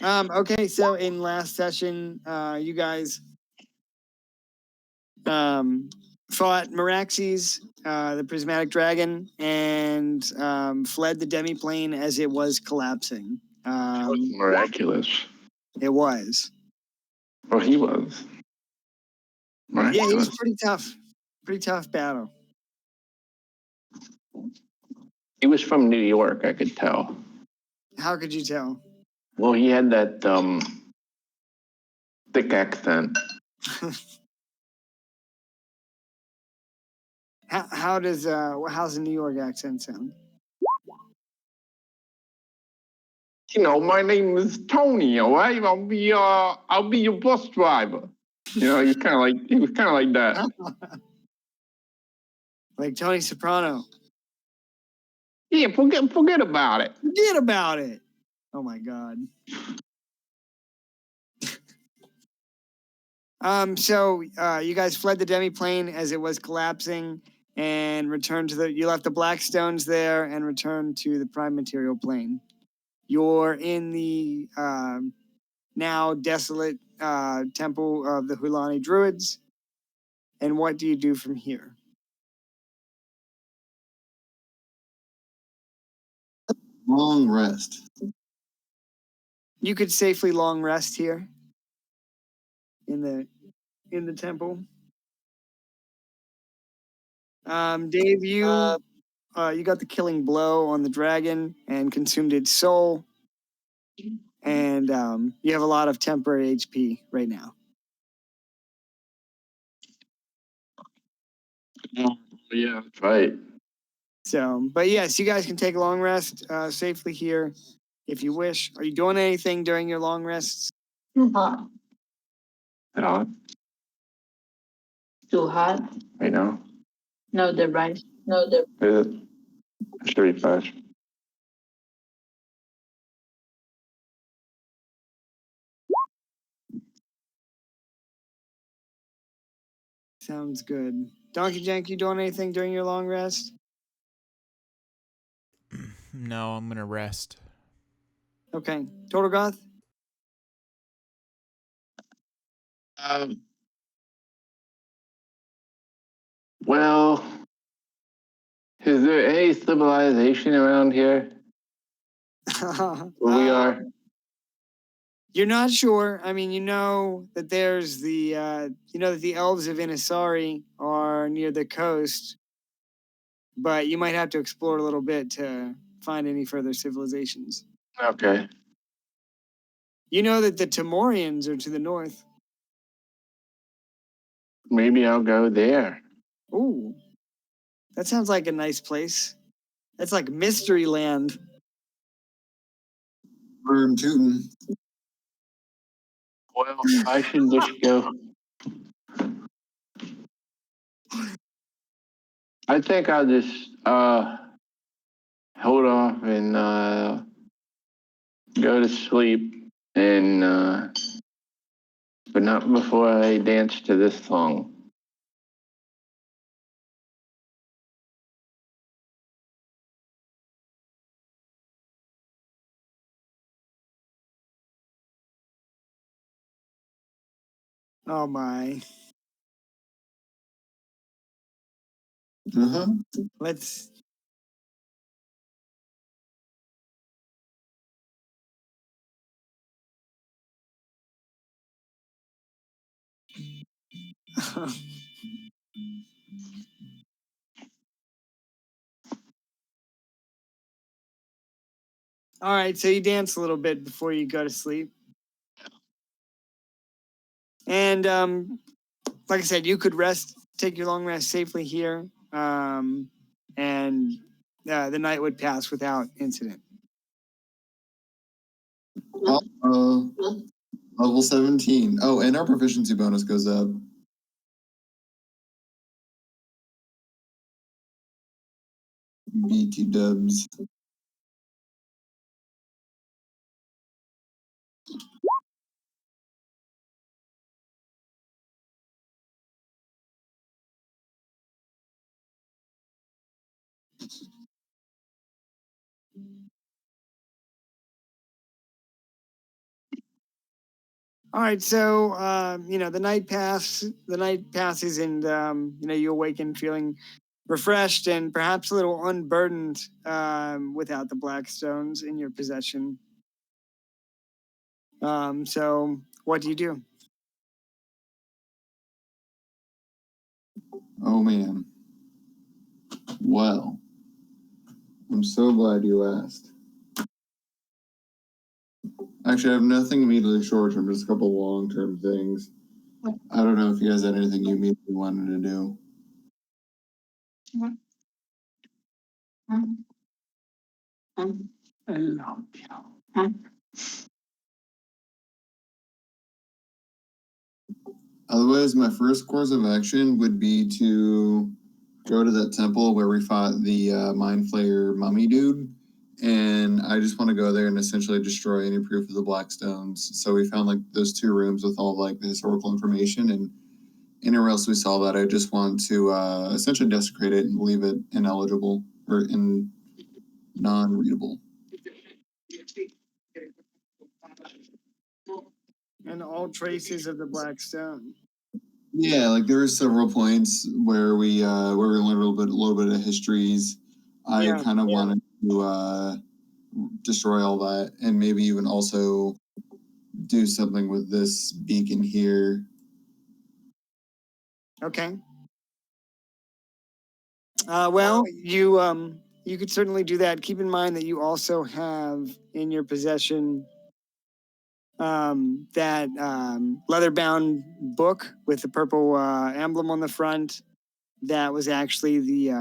Okay, so in last session, you guys fought Meraxes, the prismatic dragon, and fled the demiplane as it was collapsing. That was miraculous. It was. Well, he was. Miraculous. Yeah, he was pretty tough. Pretty tough battle. He was from New York, I could tell. How could you tell? Well, he had that thick accent. How's the New York accent sound? You know, my name is Tony. All right, I'll be your bus driver. You know, he was kind of like that. Like Tony Soprano. Yeah, forget about it. Forget about it. Oh my God. So you guys fled the demiplane as it was collapsing and returned to you left the black stones there and returned to the prime material plane. You're in the now desolate temple of the Hulani Druids. And what do you do from here? Long rest. You could safely long rest here in the temple. Dave, you got the killing blow on the dragon and consumed its soul, and you have a lot of temporary HP right now. Oh, yeah, that's right. So, but yes, you guys can take a long rest safely here if you wish. Are you doing anything during your long rests? Too hot. At all? Too hot. Right now? No, the rice. Is it? It should be fresh. Sounds good. Donkey Jank, you doing anything during your long rest? No, I'm gonna rest. Okay. Total Goth? Well, is there any civilization around here where we are? You're not sure. I mean, you know that there's the elves of Innisari are near the coast, but you might have to explore a little bit to find any further civilizations. Okay. You know that the Timorians are to the north. Maybe I'll go there. Ooh, that sounds like a nice place. That's like mystery land. Worm tootin'. Well, I should just go. I think I'll just hold off and go to sleep and but not before I dance to this song. Oh my. Let's. All right, so you dance a little bit before you go to sleep. And like I said, you could take your long rest safely here, and the night would pass without incident. Level 17. Oh, and our proficiency bonus goes up. BT dubs. All right, so the night passes, and you awaken feeling refreshed and perhaps a little unburdened without the Blackstones in your possession. So what do you do? Oh man. Well, I'm so glad you asked. Actually, I have nothing immediately short term, just a couple long term things. I don't know if you guys had anything you immediately wanted to do. I love you. Otherwise, my first course of action would be to go to that temple where we fought the Mind Flayer mummy dude. And I just want to go there and essentially destroy any proof of the Blackstones. So we found like those 2 rooms with all like the historical information, and anywhere else we saw that, I just want to essentially desecrate it and leave it ineligible or in non-readable. And all traces of the Blackstone. Yeah, like there were several points where we learned a little bit of histories. I kind of wanted to destroy all that, and maybe even also do something with this beacon here. Okay. Well, you could certainly do that. Keep in mind that you also have in your possession that leather-bound book with the purple emblem on the front. That was actually the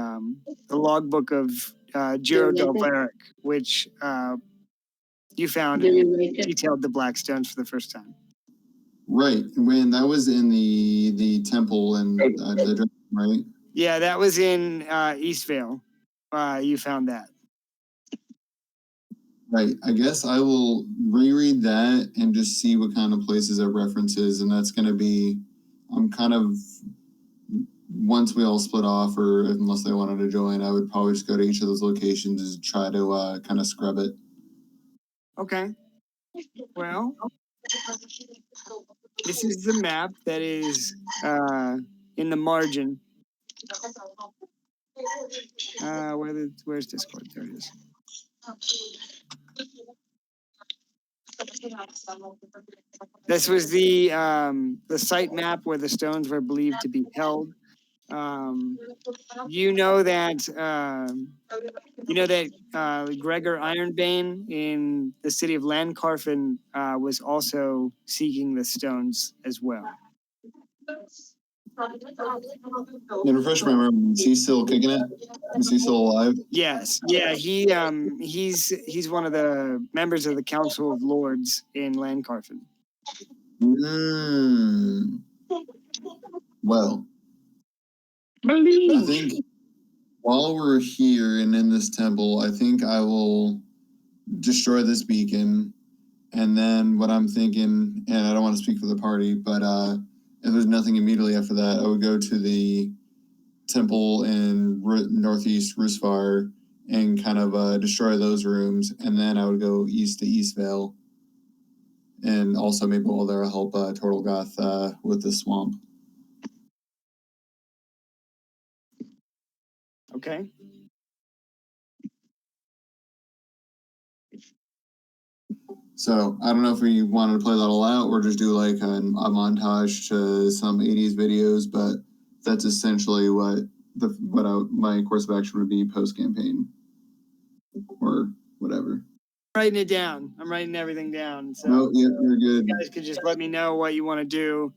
logbook of Giro del Varic, which you found detailed the Blackstones for the first time. Right, when that was in the temple and the right. Yeah, that was in Eastvale. You found that. Right. I guess I will reread that and just see what kind of places it references, and that's going to be, I'm kind of, once we all split off, or unless they wanted to join, I would probably just go to each of those locations and try to kind of scrub it. Okay. Well, this is the map that is in the margin. Where's Discord? There it is. This was the site map where the stones were believed to be held. You know that Gregor Ironbane in the city of Landcarfen was also seeking the stones as well. And refresh my memory, is he still kicking it? Is he still alive? Yes. Yeah, he's one of the members of the Council of Lords in Landcarfen. Well, I think while we're here and in this temple, I think I will destroy this beacon. And then what I'm thinking, and I don't want to speak for the party, but if there's nothing immediately after that, I would go to the temple in northeast Rusvar and kind of destroy those rooms. And then I would go east to Eastvale. And also maybe while there, I'll help Turtle Goth with the swamp. Okay. So I don't know if we wanted to play that all out or just do like a montage to some 80s videos, but that's essentially what my course of action would be post-campaign or whatever. Writing it down. I'm writing everything down. So no, yeah, you're good. You guys could just let me know what you want to do.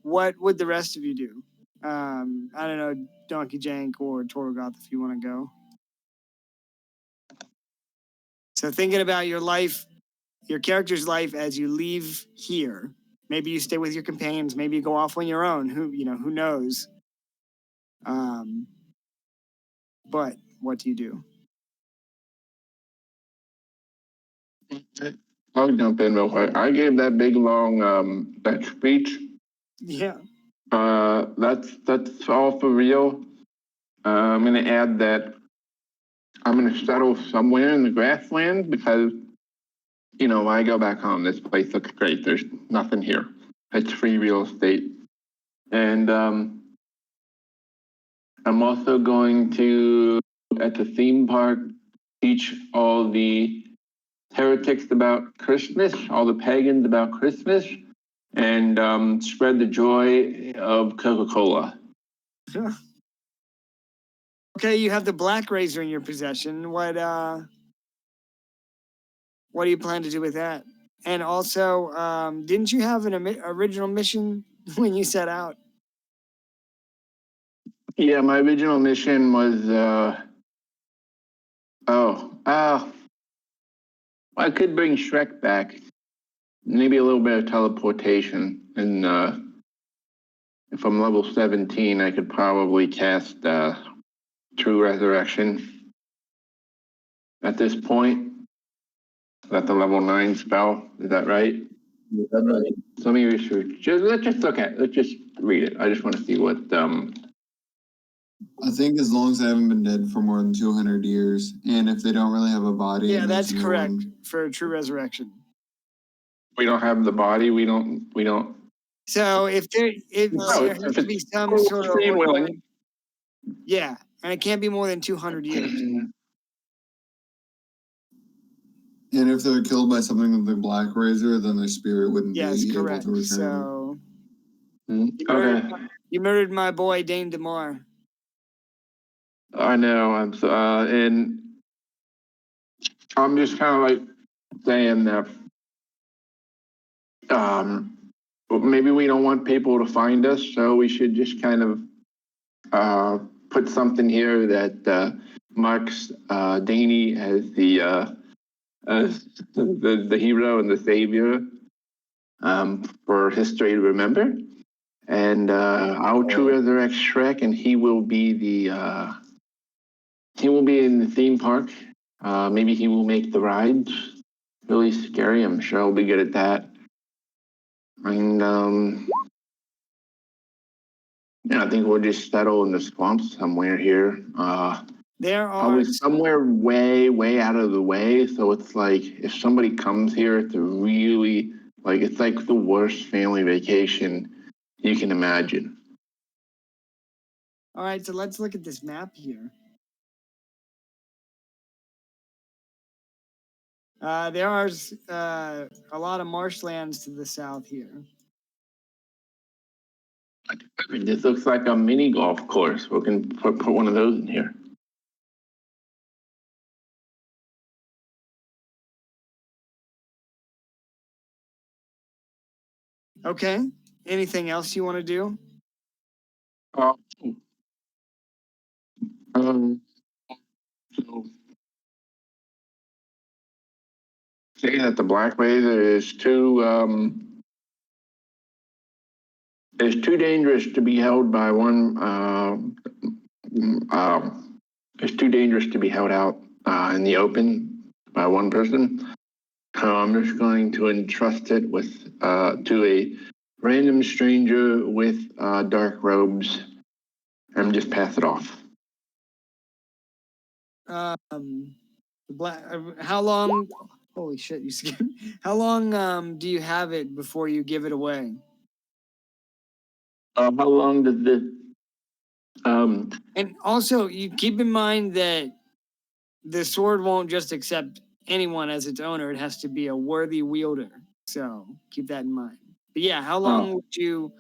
What would the rest of you do? I don't know, Donkey Jank or Torgoth if you want to go. So thinking about your life, your character's life as you leave here. Maybe you stay with your companions. Maybe you go off on your own. Who knows? But what do you do? I'll jump in real quick. I gave that big long that speech. Yeah. That's all for real. I'm gonna add that I'm gonna settle somewhere in the grasslands because when I go back home, this place looks great. There's nothing here. It's free real estate. And I'm also going to, at the theme park, teach all the heretics about Christmas, all the pagans about Christmas, and spread the joy of Coca-Cola. Okay, you have the black razor in your possession. What do you plan to do with that? And also, didn't you have an original mission when you set out? Yeah, my original mission was, I could bring Shrek back. Maybe a little bit of teleportation. And if I'm level 17, I could probably cast True Resurrection. At this point, that's a level 9 spell. Is that right? Yeah, right. So let me research. Let's just read it. I just want to see what. I think as long as they haven't been dead for more than 200 years, and if they don't really have a body. Yeah, that's correct for True Resurrection. We don't have the body. We don't. So if there has to be some sort of willing. Yeah, and it can't be more than 200 years. And if they're killed by something with the black razor, then their spirit wouldn't be able correct. to return. So Okay. you murdered my boy Dane DeMar. I know. And I'm just kind of like saying that maybe we don't want people to find us, so we should just kind of put something here that marks Danny as the hero and the savior for history to remember. And I'll True Resurrect Shrek, and he will be in the theme park. Maybe he will make the rides. Really scary. I'm sure I'll be good at that. And I think we'll just settle in the swamps somewhere here. There are probably somewhere way, way out of the way. So it's like if somebody comes here, it's it's like the worst family vacation you can imagine. All right, so let's look at this map here. There are a lot of marshlands to the south here. This looks like a mini golf course. We can put one of those in here. Okay. Anything else you want to do? So saying that the black razor is too dangerous to be held by one. It's too dangerous to be held out in the open by one person. So I'm just going to entrust it with to a random stranger with dark robes, and just pass it off. How long? Holy shit! You skipped. How long do you have it before you give it away? How long does this? And also, you keep in mind that the sword won't just accept anyone as its owner. It has to be a worthy wielder. So keep that in mind. But yeah, how long would you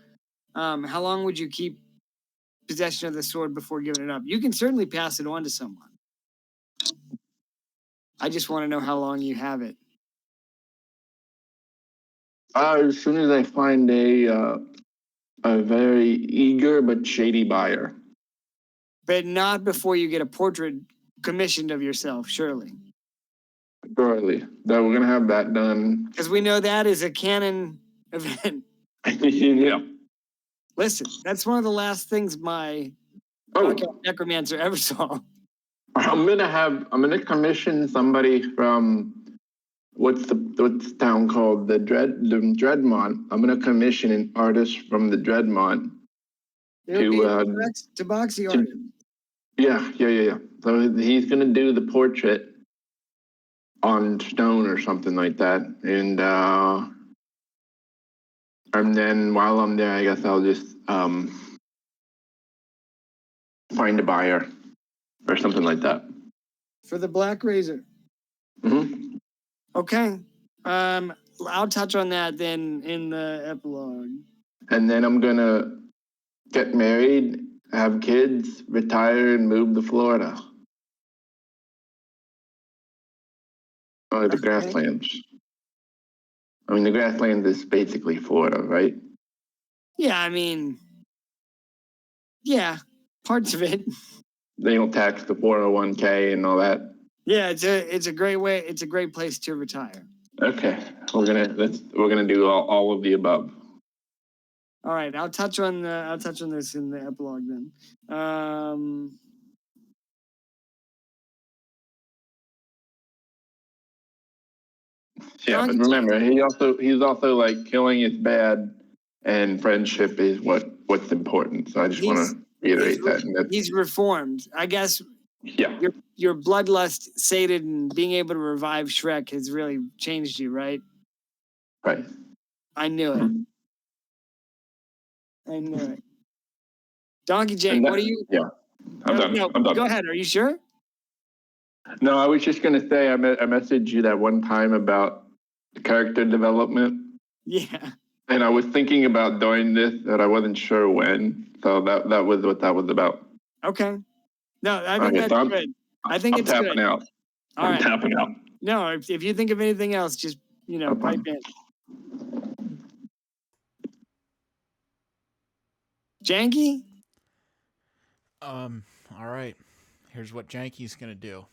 keep possession of the sword before giving it up? You can certainly pass it on to someone. I just want to know how long you have it. As soon as I find a very eager but shady buyer. But not before you get a portrait commissioned of yourself, surely. Surely. That we're gonna have that done. Because we know that is a canon event. Yeah. Listen, that's one of the last things my necromancer ever saw. I'm gonna commission somebody from what's the town called? The Dreadmont. I'm gonna commission an artist from the Dreadmont to Boxy artist. Yeah. So he's gonna do the portrait on stone or something like that. And then while I'm there, I guess I'll just find a buyer or something like that. For the Black Razor. Mm-hmm. Okay. I'll touch on that then in the epilogue. And then I'm gonna get married, have kids, retire, and move to Florida. Or the grasslands. I mean, the grasslands is basically Florida, right? Yeah, I mean, yeah, parts of it. They don't tax the 401k and all that. Yeah, it's a great way. It's a great place to retire. Okay, we're gonna do all of the above. All right, I'll touch on this in the epilogue then. Yeah, but remember, he's also like killing is bad, and friendship is what's important. So I just want to reiterate that. He's reformed, I guess. Yeah. Your bloodlust sated and being able to revive Shrek has really changed you, right? Right. I knew it. I knew it. Donkey Jake, what do you? Yeah, I'm done. No, I'm done. Go ahead. Are you sure? No, I was just gonna say I messaged you that one time about character development. Yeah. And I was thinking about doing this, but I wasn't sure when. So that was what that was about. Okay. No, I think that's good. I think it's good. Out. I'm tapping out. No, if you think of anything else, just pipe in. Janky? All right. Here's what Janky's gonna do.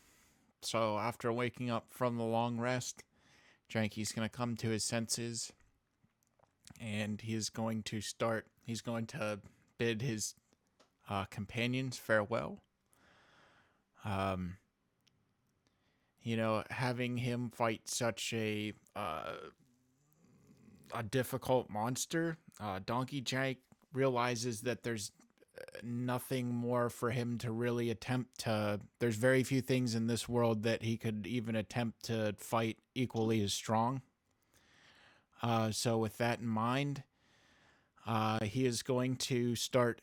So after waking up from the long rest, Janky's gonna come to his senses, and he's going to bid his companions farewell. Having him fight such a difficult monster, Donkey Jank realizes that there's nothing more for him to really attempt to. There's very few things in this world that he could even attempt to fight equally as strong. So with that in mind, he is going to start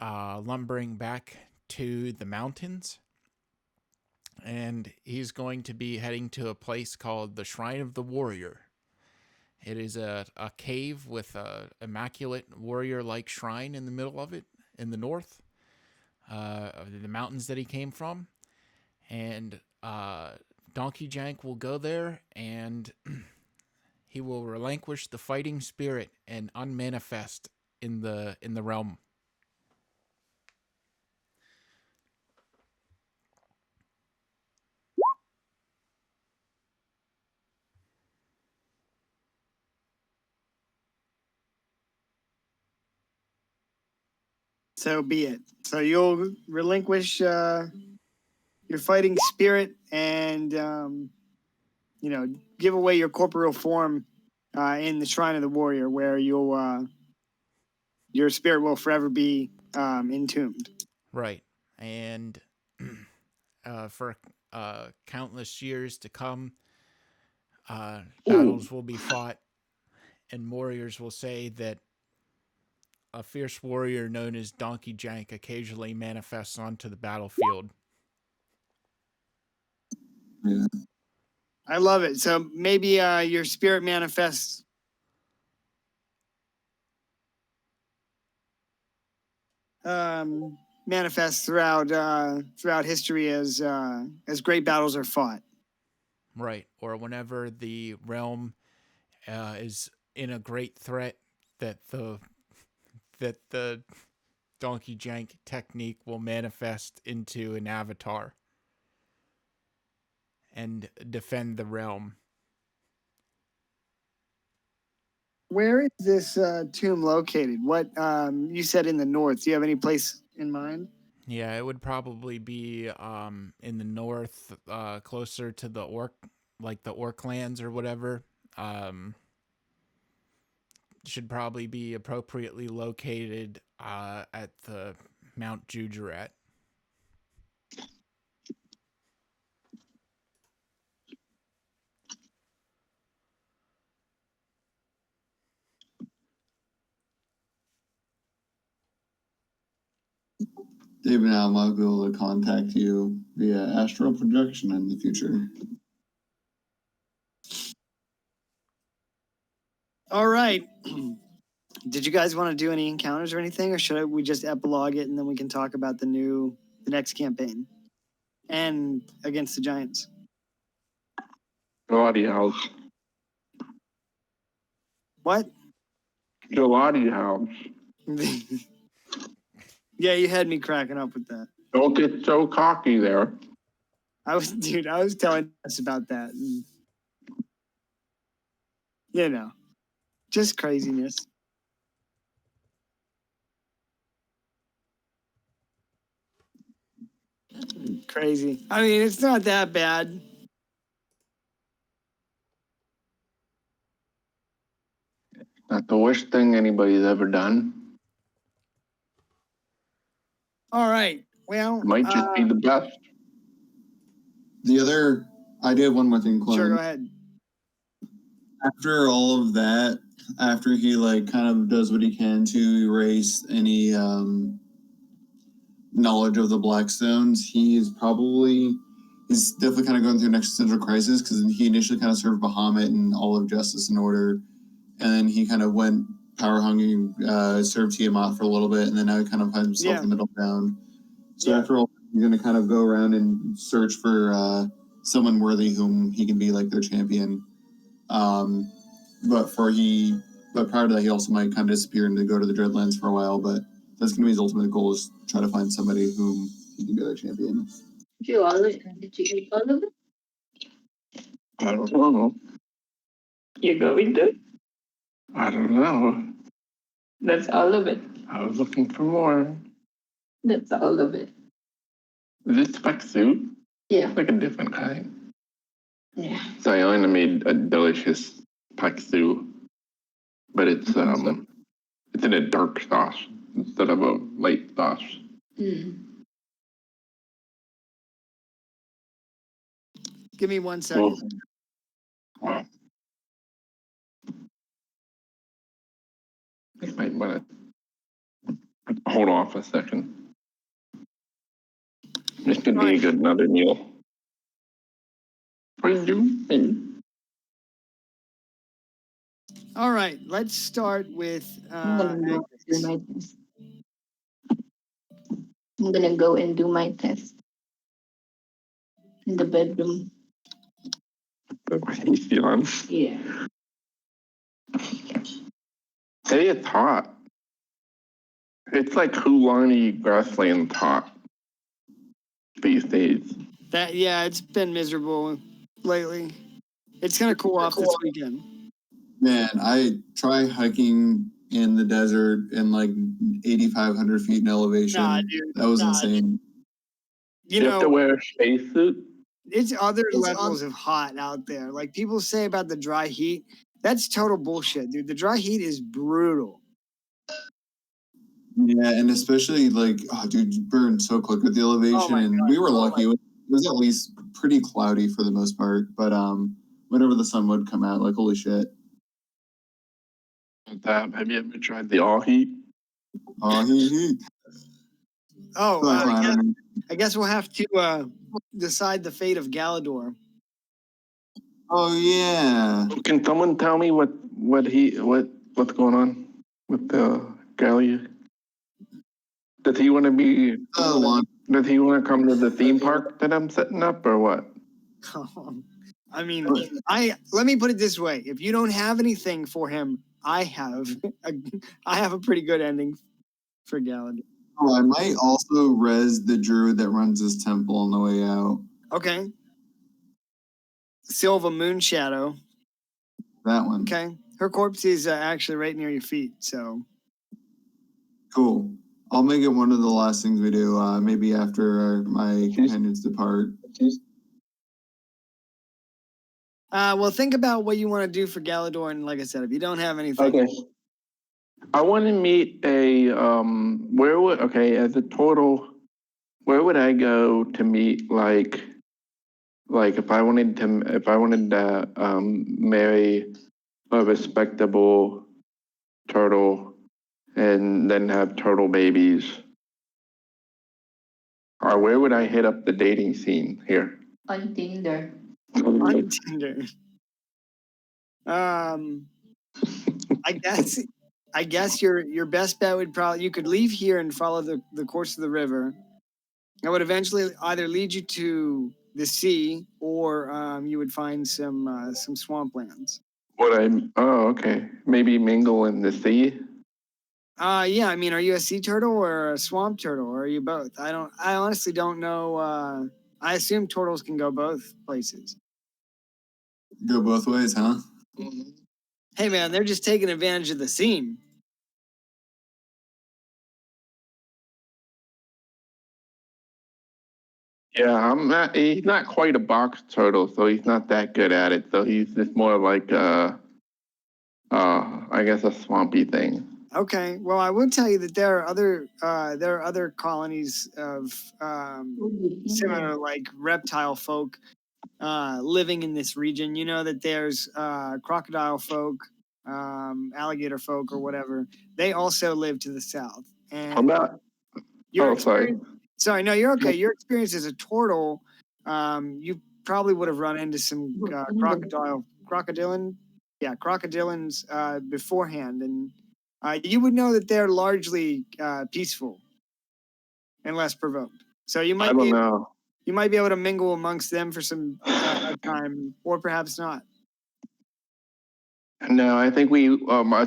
lumbering back to the mountains. And he's going to be heading to a place called the Shrine of the Warrior. It is a cave with an immaculate warrior-like shrine in the middle of it, in the north, of the mountains that he came from. And Donkey Jank will go there, and he will relinquish the fighting spirit and unmanifest in the realm. So be it. So you'll relinquish your fighting spirit and give away your corporeal form in the Shrine of the Warrior, where your spirit will forever be entombed. Right. And for countless years to come, battles will be fought, and warriors will say that a fierce warrior known as Donkey Jank occasionally manifests onto the battlefield. Yeah. I love it. So maybe your spirit manifests throughout history as great battles are fought. Right. Or whenever the realm is in a great threat, that the Donkey Jank technique will manifest into an avatar and defend the realm. Where is this tomb located? What you said in the north? Do you have any place in mind? Yeah, it would probably be in the north, closer to the Orc lands or whatever. Should probably be appropriately located at the Mount Jujurat. Dave and I might be able to contact you via astral projection in the future. All right. Did you guys want to do any encounters or anything, or should we just epilogue it and then we can talk about the next campaign and against the Giants? Gelati house. What? Gelati house. Yeah, you had me cracking up with that. Don't get so cocky there. I was telling us about that. And, just craziness. Crazy. I mean, it's not that bad. Not the worst thing anybody's ever done. All right. Well, It might just be the best. I do have one more thing, Clone. Sure, go ahead. After all of that, after he kind of does what he can to erase any knowledge of the Blackstones, he's definitely kind of going through an existential crisis, because he initially kind of served Bahamut and all of Justice and Order, and then he kind of went power hungry, served Tiamat for a little bit, and then now he kind of finds himself in the middle ground. So after all, he's going to kind of go around and search for someone worthy whom he can be like their champion. But prior to that, he also might kind of disappear and go to the Dreadlands for a while. But that's going to be his ultimate goal, is try to find somebody whom he can be their champion. Did you eat all of it? I don't know. You're going to? I don't know. That's all of it. I was looking for more. That's all of it. Is it spec suit? Yeah. Like a different kind. Yeah. So I only made a delicious paksu, but it's in a dark sauce instead of a light sauce. Mm. Give me 1 second. Wow. I might want to hold off a second. This could be a good another meal. For you. All right, let's start with. I'm gonna go do my test. I'm gonna go and do my test in the bedroom. What are you feeling? Yeah. Hey, it's hot. It's like Hulani grassland hot these days. It's been miserable lately. It's gonna cool off this weekend. Man, I try hiking in the desert in 8,500 feet in elevation. Nah, dude. That was insane. You have to wear a spacesuit? It's other levels of hot out there. Like people say about the dry heat, that's total bullshit, dude. The dry heat is brutal. Yeah, and especially you burn so quick with the elevation, and we were lucky. It was at least pretty cloudy for the most part, but whenever the sun would come out, holy shit. Have you ever tried the all heat? Heat. Oh, I guess we'll have to decide the fate of Galador. Oh yeah. Can someone tell me what's going on with Galia? Does he want to be? Does he want to come to the theme park that I'm setting up, or what? I mean, let me put it this way: if you don't have anything for him, I have a pretty good ending for Galador. Oh, I might also res the druid that runs his temple on the way out. Okay. Silva Moonshadow. That one. Okay. Her corpse is actually right near your feet, so. Cool. I'll make it one of the last things we do, maybe after my companions depart. Well, think about what you want to do for Galador, and like I said, if you don't have anything. Okay. I want to meet as a total, where would I go to meet if I wanted to marry a respectable turtle and then have turtle babies? Or where would I hit up the dating scene here? On Tinder. On Tinder. I guess your best bet would probably you could leave here and follow the course of the river. That would eventually either lead you to the sea or you would find some swamplands. Oh, okay. Maybe mingle in the sea? Yeah, I mean, are you a sea turtle or a swamp turtle, or are you both? I honestly don't know. I assume turtles can go both places. Go both ways, huh? Hey man, they're just taking advantage of the scene. Yeah, he's not quite a box turtle, so he's not that good at it. So he's just more like I guess a swampy thing. Okay, well, I will tell you that there are other colonies of similar like reptile folk living in this region. You know that there's crocodile folk, alligator folk, or whatever. They also live to the south. How And about? your Oh, sorry. sorry, no, you're okay. Your experience as a turtle, you probably would have run into some crocodilans beforehand, and you would know that they're largely peaceful and less provoked. So you I might don't be know. you might be able to mingle amongst them for some time, or perhaps not. No, I think we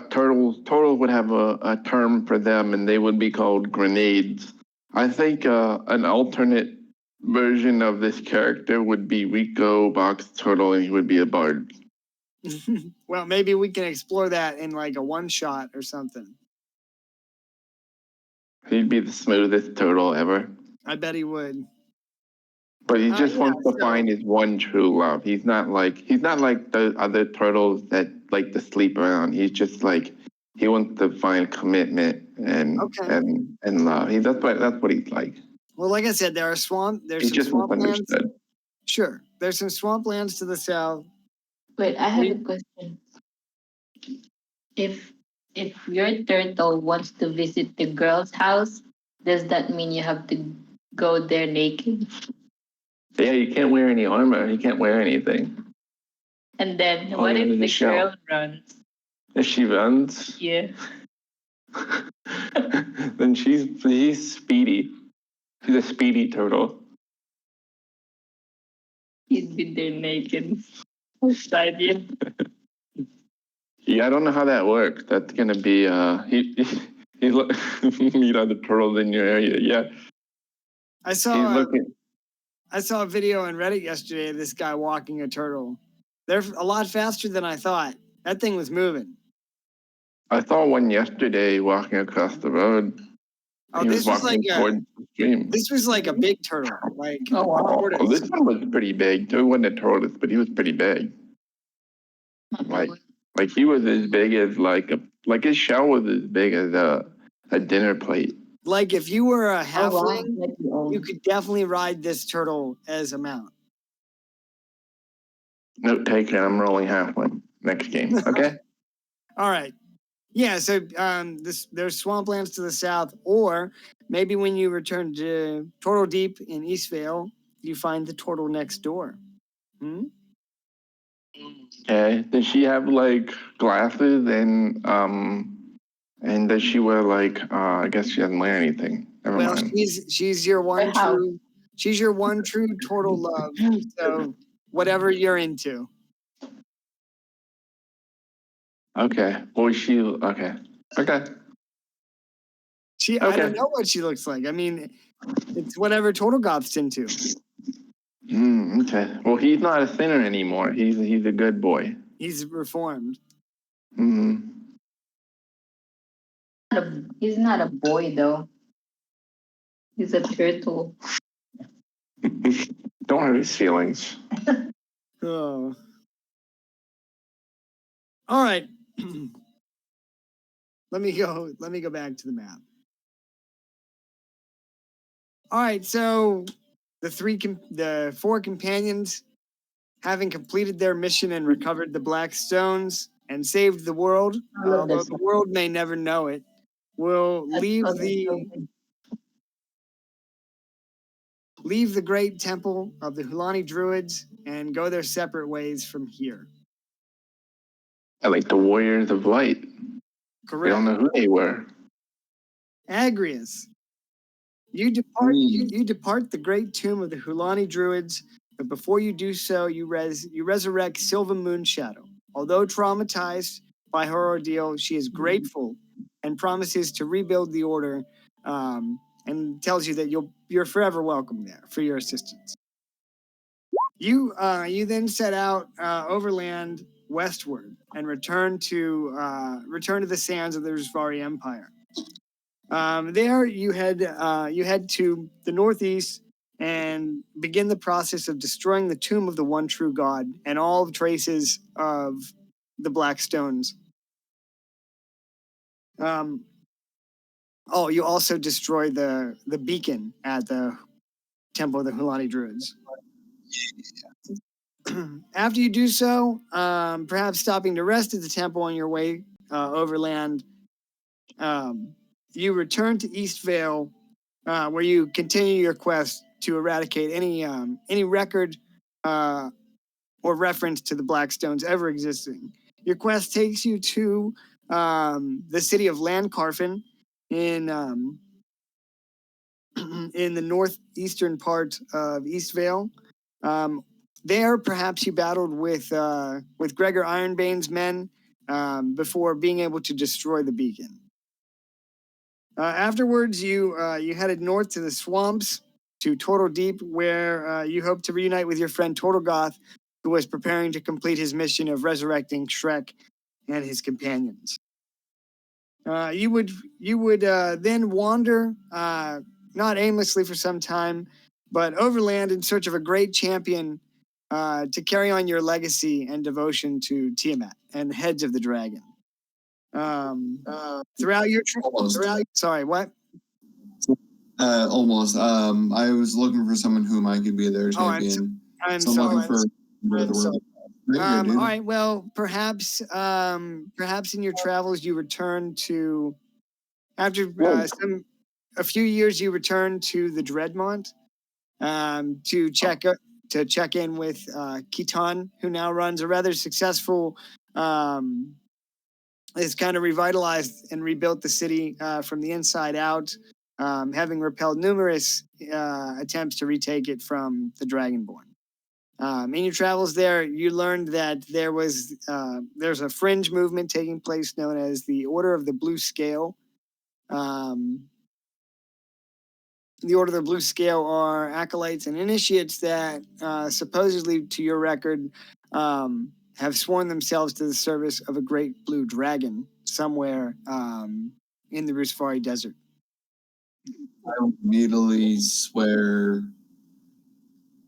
turtles would have a term for them, and they would be called grenades. I think an alternate version of this character would be Rico Box Turtle, and he would be a bard. Well, maybe we can explore that in like a one shot or something. He'd be the smoothest turtle ever. I bet he would. But he just Yeah, wants to so- find his one true love. He's not like the other turtles that like to sleep around. He's just like he wants to find commitment and Okay. and love. That's what he's like. Well, like I said, there's He's some just swamplands. misunderstood. Sure, there's some swamplands to the south. Wait, I have a question. If your turtle wants to visit the girl's house, does that mean you have to go there naked? Yeah, you can't wear any armor. You can't wear anything. And then Oh, what yeah, if there's a the shell. girl runs? If she runs, Yeah. then he's speedy. She's a speedy turtle. He'd be there naked. Outside you. Yeah, I don't know how that works. That's gonna be he's meet other turtles in your area. Yeah, I he's saw looking. I saw a video on Reddit yesterday of this guy walking a turtle. They're a lot faster than I thought. That thing was moving. I saw one yesterday walking across the road. Oh, He was walking towards the stream. this was like a big turtle, like Oh, wow. Oh, tortoise. this one was pretty big. It wasn't a tortoise, but he was pretty big. Like he was as big as like his shell was as big as a dinner plate. Like if you were a Oh, wow. halfling, Like your own. you could definitely ride this turtle as a mount. Note taken. I'm rolling halfling next game. Okay. All right. Yeah, so there's swamplands to the south, or maybe when you return to Turtle Deep in Eastvale, you find the turtle next door. Hmm? Okay. Does she have like glasses and does she wear like I guess she doesn't wear anything. Never Well, mind. she's your one How? true turtle love. So whatever you're into. Okay. Well, she okay. Okay. I Okay. don't know what she looks like. I mean, it's whatever Turtle Goth's into. Okay. Well, he's not a sinner anymore. He's a good boy. He's reformed. He's not a boy, though. He's a turtle. Don't hurt his feelings. Oh. All right. Let me go back to the map. All right, so the four companions, having completed their mission and recovered the black stones and saved the world, I love although this the world may never know it, will leave leave the great temple of the Hulani Druids and go their separate ways from here. Like the Warriors of Light. Correct. We don't know who they were. Agrius, you depart the great tomb of the Hulani Druids, but before you do so, you resurrect Silva Moonshadow. Although traumatized by her ordeal, she is grateful and promises to rebuild the order, and tells you that you're forever welcome there for your assistance. You then set out overland westward and return to the sands of the Rusvari Empire. There you head to the northeast and begin the process of destroying the tomb of the one true God and all the traces of the Black Stones. You also destroy the beacon at the Temple of the Hulani Druids. After you do so, perhaps stopping to rest at the temple on your way overland, you return to East Vale, where you continue your quest to eradicate any record or reference to the Blackstones ever existing. Your quest takes you to the city of Landcarfen in in the northeastern part of East Vale. There, perhaps you battled with Gregor Ironbane's men before being able to destroy the beacon. Afterwards, you headed north to the swamps to Turtle Deep, where you hope to reunite with your friend Turtlegoth, who was preparing to complete his mission of resurrecting Shrek and his companions. You would then wander, not aimlessly for some time, but overland in search of a great champion to carry on your legacy and devotion to Tiamat and the heads of the dragon. Throughout your sorry, what? Almost. I was looking for someone whom I could be their champion. I'm so sorry. All right. Well, perhaps in your travels you return to after a few years you return to the Dreadmont to check in with Kitan, who now runs a rather successful has kind of revitalized and rebuilt the city from the inside out, having repelled numerous attempts to retake it from the Dragonborn. In your travels there, you learned that there's a fringe movement taking place known as the Order of the Blue Scale. The Order of the Blue Scale are acolytes and initiates that supposedly, to your record, have sworn themselves to the service of a great blue dragon somewhere in the Rusvari Desert. I immediately swear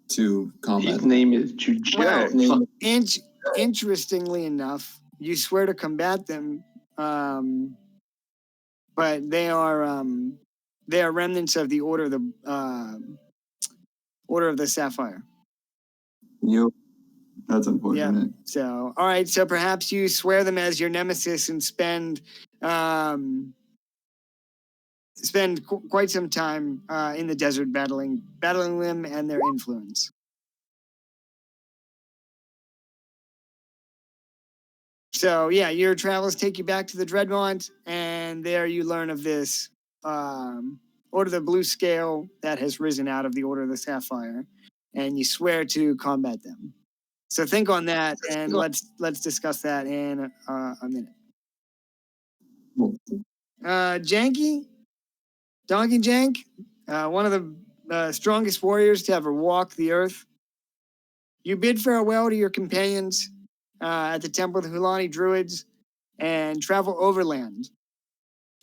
to combat. His name is Jujek. Well, interestingly enough, you swear to combat them, but they are remnants of the Order of the Sapphire. Yep. That's unfortunate. Yeah. So, all right. So perhaps you swear them as your nemesis and spend quite some time in the desert battling them and their influence. So yeah, your travels take you back to the Dreadmont, and there you learn of this Order of the Blue Scale that has risen out of the Order of the Sapphire, and you swear to combat them. So think on that, and let's discuss that in a minute. Janky, Donkey Jank, one of the strongest warriors to ever walk the earth. You bid farewell to your companions at the Temple of the Hulani Druids and travel overland.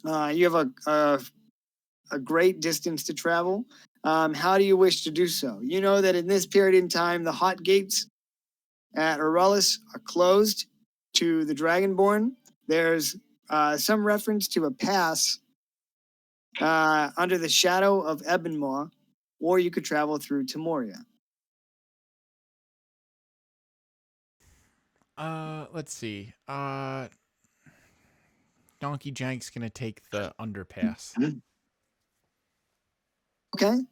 You have a great distance to travel. How do you wish to do so? You know that in this period in time, the Hot Gates at Aurelis are closed to the Dragonborn. There's some reference to a pass under the shadow of Ebonmaw, or you could travel through to Moria. Let's see. Donkey Jank's gonna take the underpass. Okay.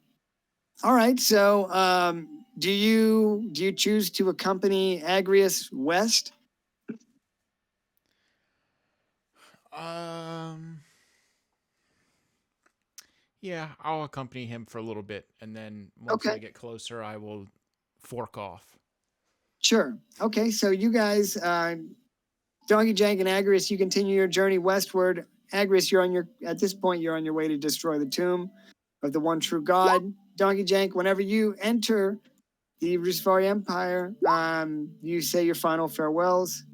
All right. So, do you choose to accompany Agrius west? Yeah, I'll accompany him for a little bit, and then once Okay. I get closer, I will fork off. Sure. Okay. So you guys, Donkey Jank and Agrius, you continue your journey westward. Agrius, at this point, you're on your way to destroy the tomb of the one true God. Donkey Jank, whenever you enter the Rusvari Empire, you say your final farewells,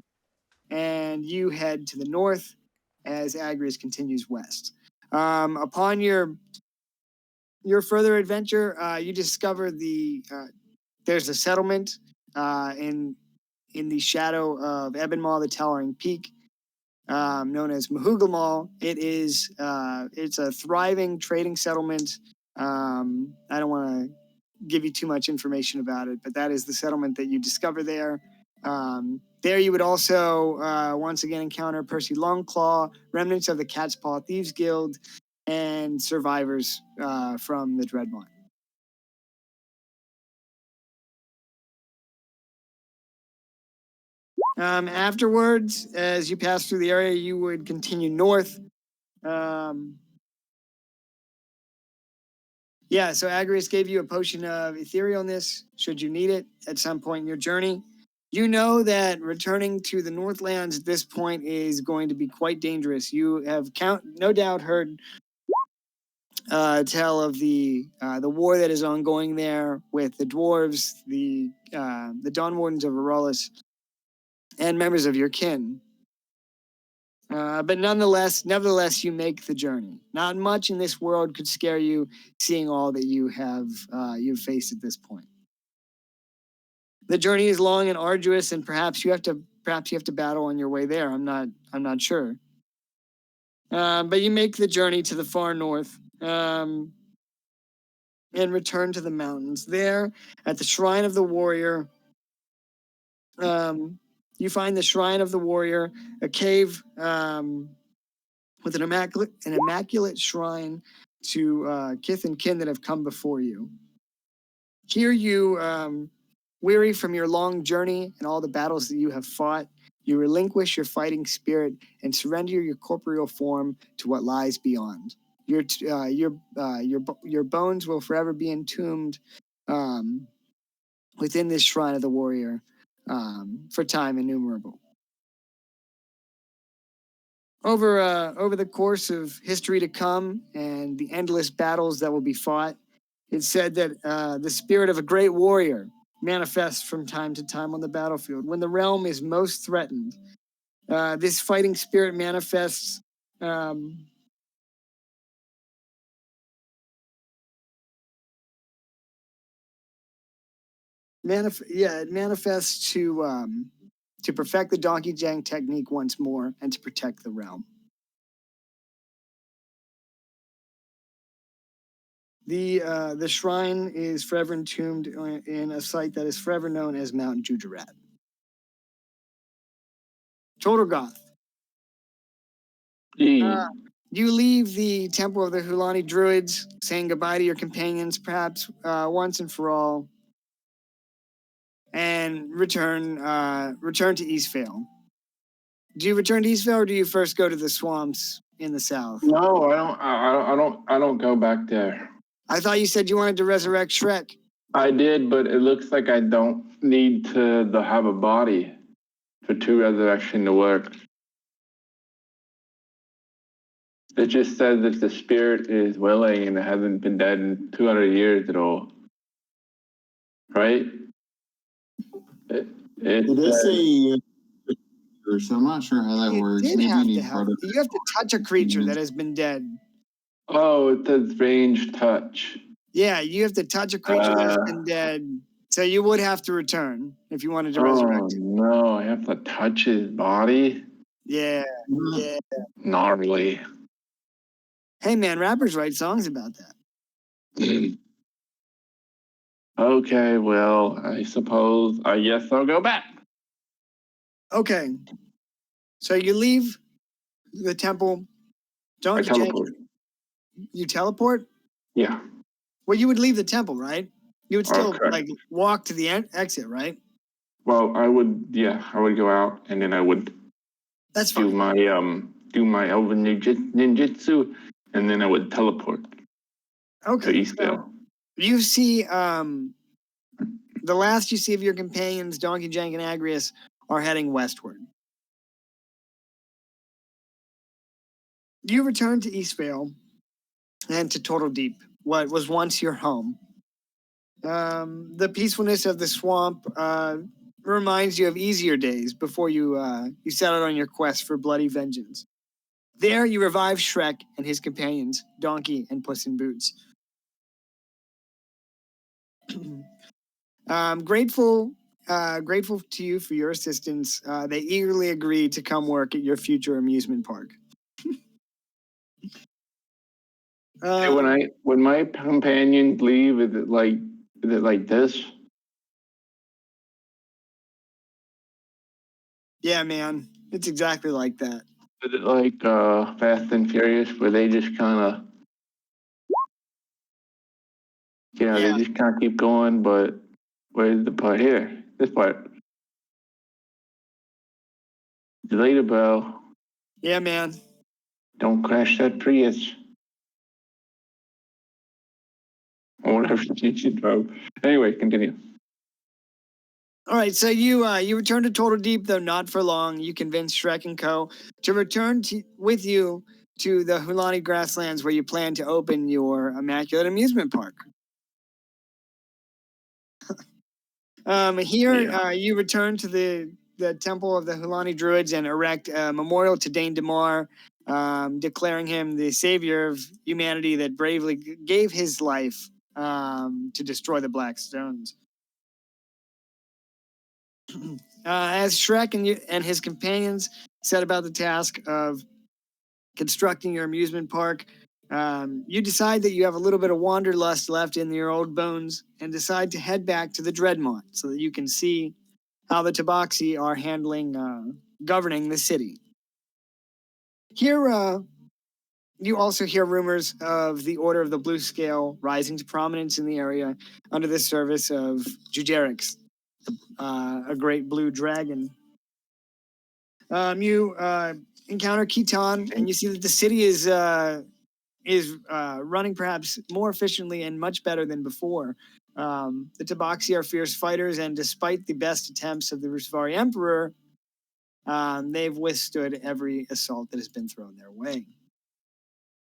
and you head to the north as Agrius continues west. Upon your further adventure, you discover there's a settlement in the shadow of Ebonmall, the towering peak, known as Mahugamal. It's a thriving trading settlement. I don't want to give you too much information about it, but that is the settlement that you discover there. There you would also once again encounter Percy Longclaw, remnants of the Cat's Paw Thieves Guild, and survivors from the Dreadmont. Afterwards, as you pass through the area, you would continue north. Yeah, so Agrius gave you a potion of etherealness, should you need it at some point in your journey. You know that returning to the Northlands at this point is going to be quite dangerous. You have no doubt heard tell of the war that is ongoing there with the dwarves, the Dawn Wardens of Aurelus, and members of your kin. But nevertheless, you make the journey. Not much in this world could scare you, seeing all that you've faced at this point. The journey is long and arduous, and perhaps you have to battle on your way there. I'm not sure. But you make the journey to the far north, and return to the mountains. There, at the Shrine of the Warrior, you find the Shrine of the Warrior, a cave with an immaculate shrine to kith and kin that have come before you. Here you, weary from your long journey and all the battles that you have fought, you relinquish your fighting spirit and surrender your corporeal form to what lies beyond. Your bones will forever be entombed within this Shrine of the Warrior for time innumerable. Over the course of history to come and the endless battles that will be fought, it's said that the spirit of a great warrior manifests from time to time on the battlefield. When the realm is most threatened, this fighting spirit manifests it manifests to perfect the Donkey Jang technique once more and to protect the realm. The shrine is forever entombed in a site that is forever known as Mount Jujurat. Total Goth. You leave the Temple of the Hulani Druids, saying goodbye to your companions, perhaps once and for all, and return to Eastvale. Do you return to Eastvale, or do you first go to the swamps in the south? No, I don't go back there. I thought you said you wanted to resurrect Shrek. I did, but it looks like I don't need to have a body for true resurrection to work. It just says if the spirit is willing and it hasn't been dead in 200 years at all. Right? It does say, so I'm not sure how that works. You have to touch a creature that has been dead. Oh, it says ranged touch. Yeah, you have to touch a creature that's been dead. So you would have to return if you wanted to resurrect him. No, I have to touch his body? Yeah. Gnarly. Hey man, rappers write songs about that. Okay, well, I guess I'll go back. Okay. So you leave the temple. I teleport. You teleport? Yeah. Well, you would leave the temple, right? You would still Okay. walk to the exit, right? Well, I would go out and then I would That's do fine. my elven ninjutsu, and then I would teleport to Okay. Eastvale. You see, the last you see of your companions, Donkey Jank and Agrius, are heading westward. You return to Eastvale and to Total Deep, what was once your home. The peacefulness of the swamp reminds you of easier days before you set out on your quest for bloody vengeance. There, you revive Shrek and his companions, Donkey and Puss in Boots. Grateful to you for your assistance. They eagerly agree to come work at your future amusement park. Hey, when my companions leave, is it like this? Yeah, man, it's exactly like that. Is it like Fast and Furious, where they just kind of, they just kind of keep going? But where's the part here? This part. See you later, bro. Yeah, man. Don't crash that Prius. Or whatever you should drive. Anyway, continue. All right, so you return to Total Deep, though not for long. You convince Shrek and Co. to return with you to the Hulani grasslands where you plan to open your immaculate amusement park. You return to the temple of the Hulani Druids and erect a memorial to Dane Damar, declaring him the savior of humanity that bravely gave his life to destroy the Black Stones. As Shrek and his companions set about the task of constructing your amusement park, you decide that you have a little bit of wanderlust left in your old bones and decide to head back to the Dreadmont so that you can see how the Tabaxi are governing the city. Here, you also hear rumors of the Order of the Blue Scale rising to prominence in the area under the service of Jujerix, a great blue dragon. You encounter Khitan, and you see that the city is running perhaps more efficiently and much better than before. The Tabaxi are fierce fighters, and despite the best attempts of the Rusvari Emperor, they've withstood every assault that has been thrown their way.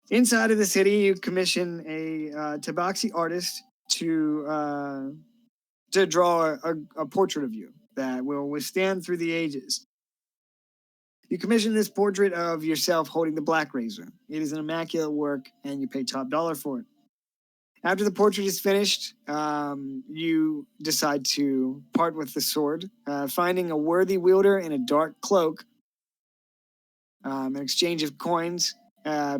Inside of the city, you commission a Tabaxi artist to draw a portrait of you that will withstand through the ages. You commission this portrait of yourself holding the Black Razor. It is an immaculate work, and you pay top dollar for it. After the portrait is finished, you decide to part with the sword, finding a worthy wielder in a dark cloak. An exchange of coins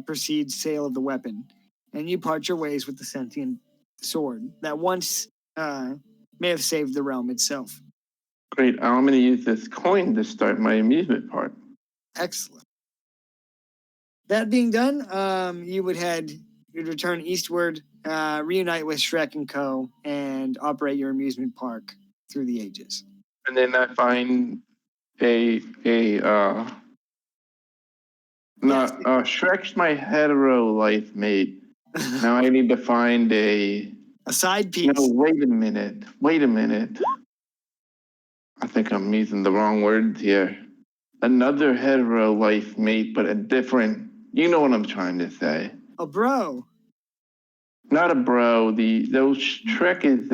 precedes sale of the weapon, and you part your ways with the sentient sword that once may have saved the realm itself. Great. I'm going to use this coin to start my amusement park. Excellent. That being done, you'd return eastward, reunite with Shrek and Co., and operate your amusement park through the ages. And then I find Shrek's my hetero life mate. Now I need to find a side piece. No, wait a minute. I think I'm using the wrong words here. Another hetero life mate, but a different. You know what I'm trying to say. A bro. Not a bro. Those Shrek is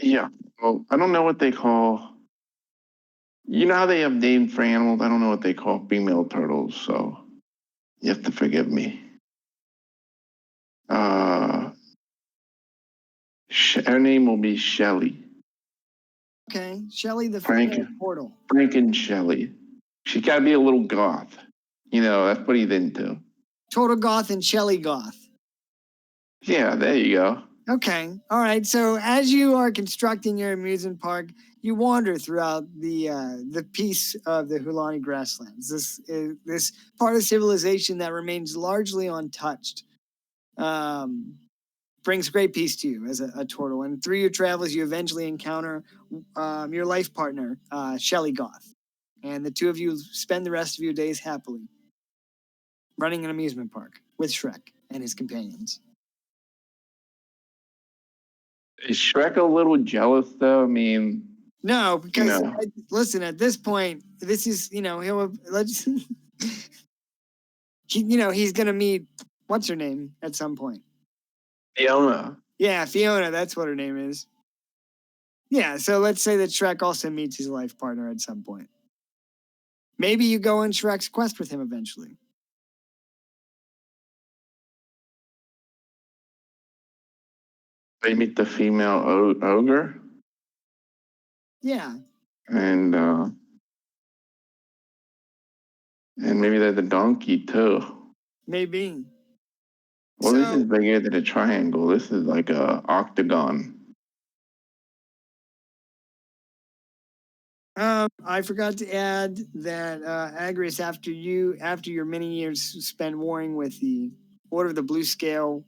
yeah. Well, I don't know what they call. You know how they have names for animals? I don't know what they call female turtles, so you have to forgive me. Her name will be Shelly. Okay, Shelly the female portal. Franken Shelly. She's got to be a little goth. You know, that's what he's into. Total goth and Shelly goth. Yeah, there you go. Okay. All right. So as you are constructing your amusement park, you wander throughout the piece of the Hulani grasslands. This part of civilization that remains largely untouched. Brings great peace to you as a turtle. And through your travels, you eventually encounter your life partner, Shelly Goth. And the two of you spend the rest of your days happily running an amusement park with Shrek and his companions. Is Shrek a little jealous though? I mean, No, because No. listen, at this point, this is let's he's gonna meet what's her name at some point. Fiona. Yeah, Fiona, that's what her name is. Yeah, so let's say that Shrek also meets his life partner at some point. Maybe you go on Shrek's quest with him eventually. They meet the female ogre, Yeah, and maybe they're the donkey too. maybe. Well, this So- is bigger than a triangle. This is like a octagon. I forgot to add that Agrius, after your many years spent warring with the Order of the Blue Scale,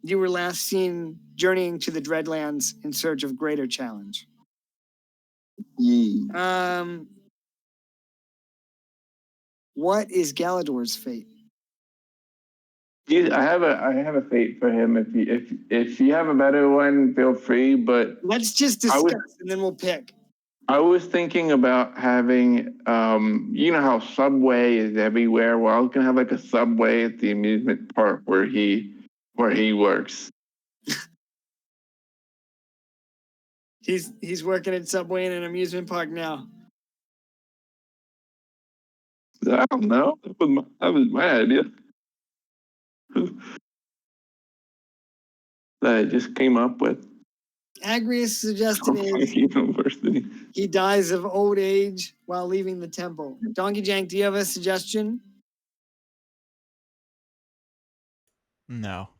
you were last seen journeying to the Dreadlands in search of greater challenge. Yee. What is Galador's fate? I have a fate for him. If you have a better one, feel free. But Let's just discuss and then we'll pick. I was thinking about having, you know how Subway is everywhere. Well, I was gonna have like a Subway at the amusement park where he works. He's working at Subway in an amusement park now. I don't know. That was my idea. That I just came up with. Agrius' suggestion is University. he dies of old age while leaving the temple. Donkey Jank, do you have a suggestion? No.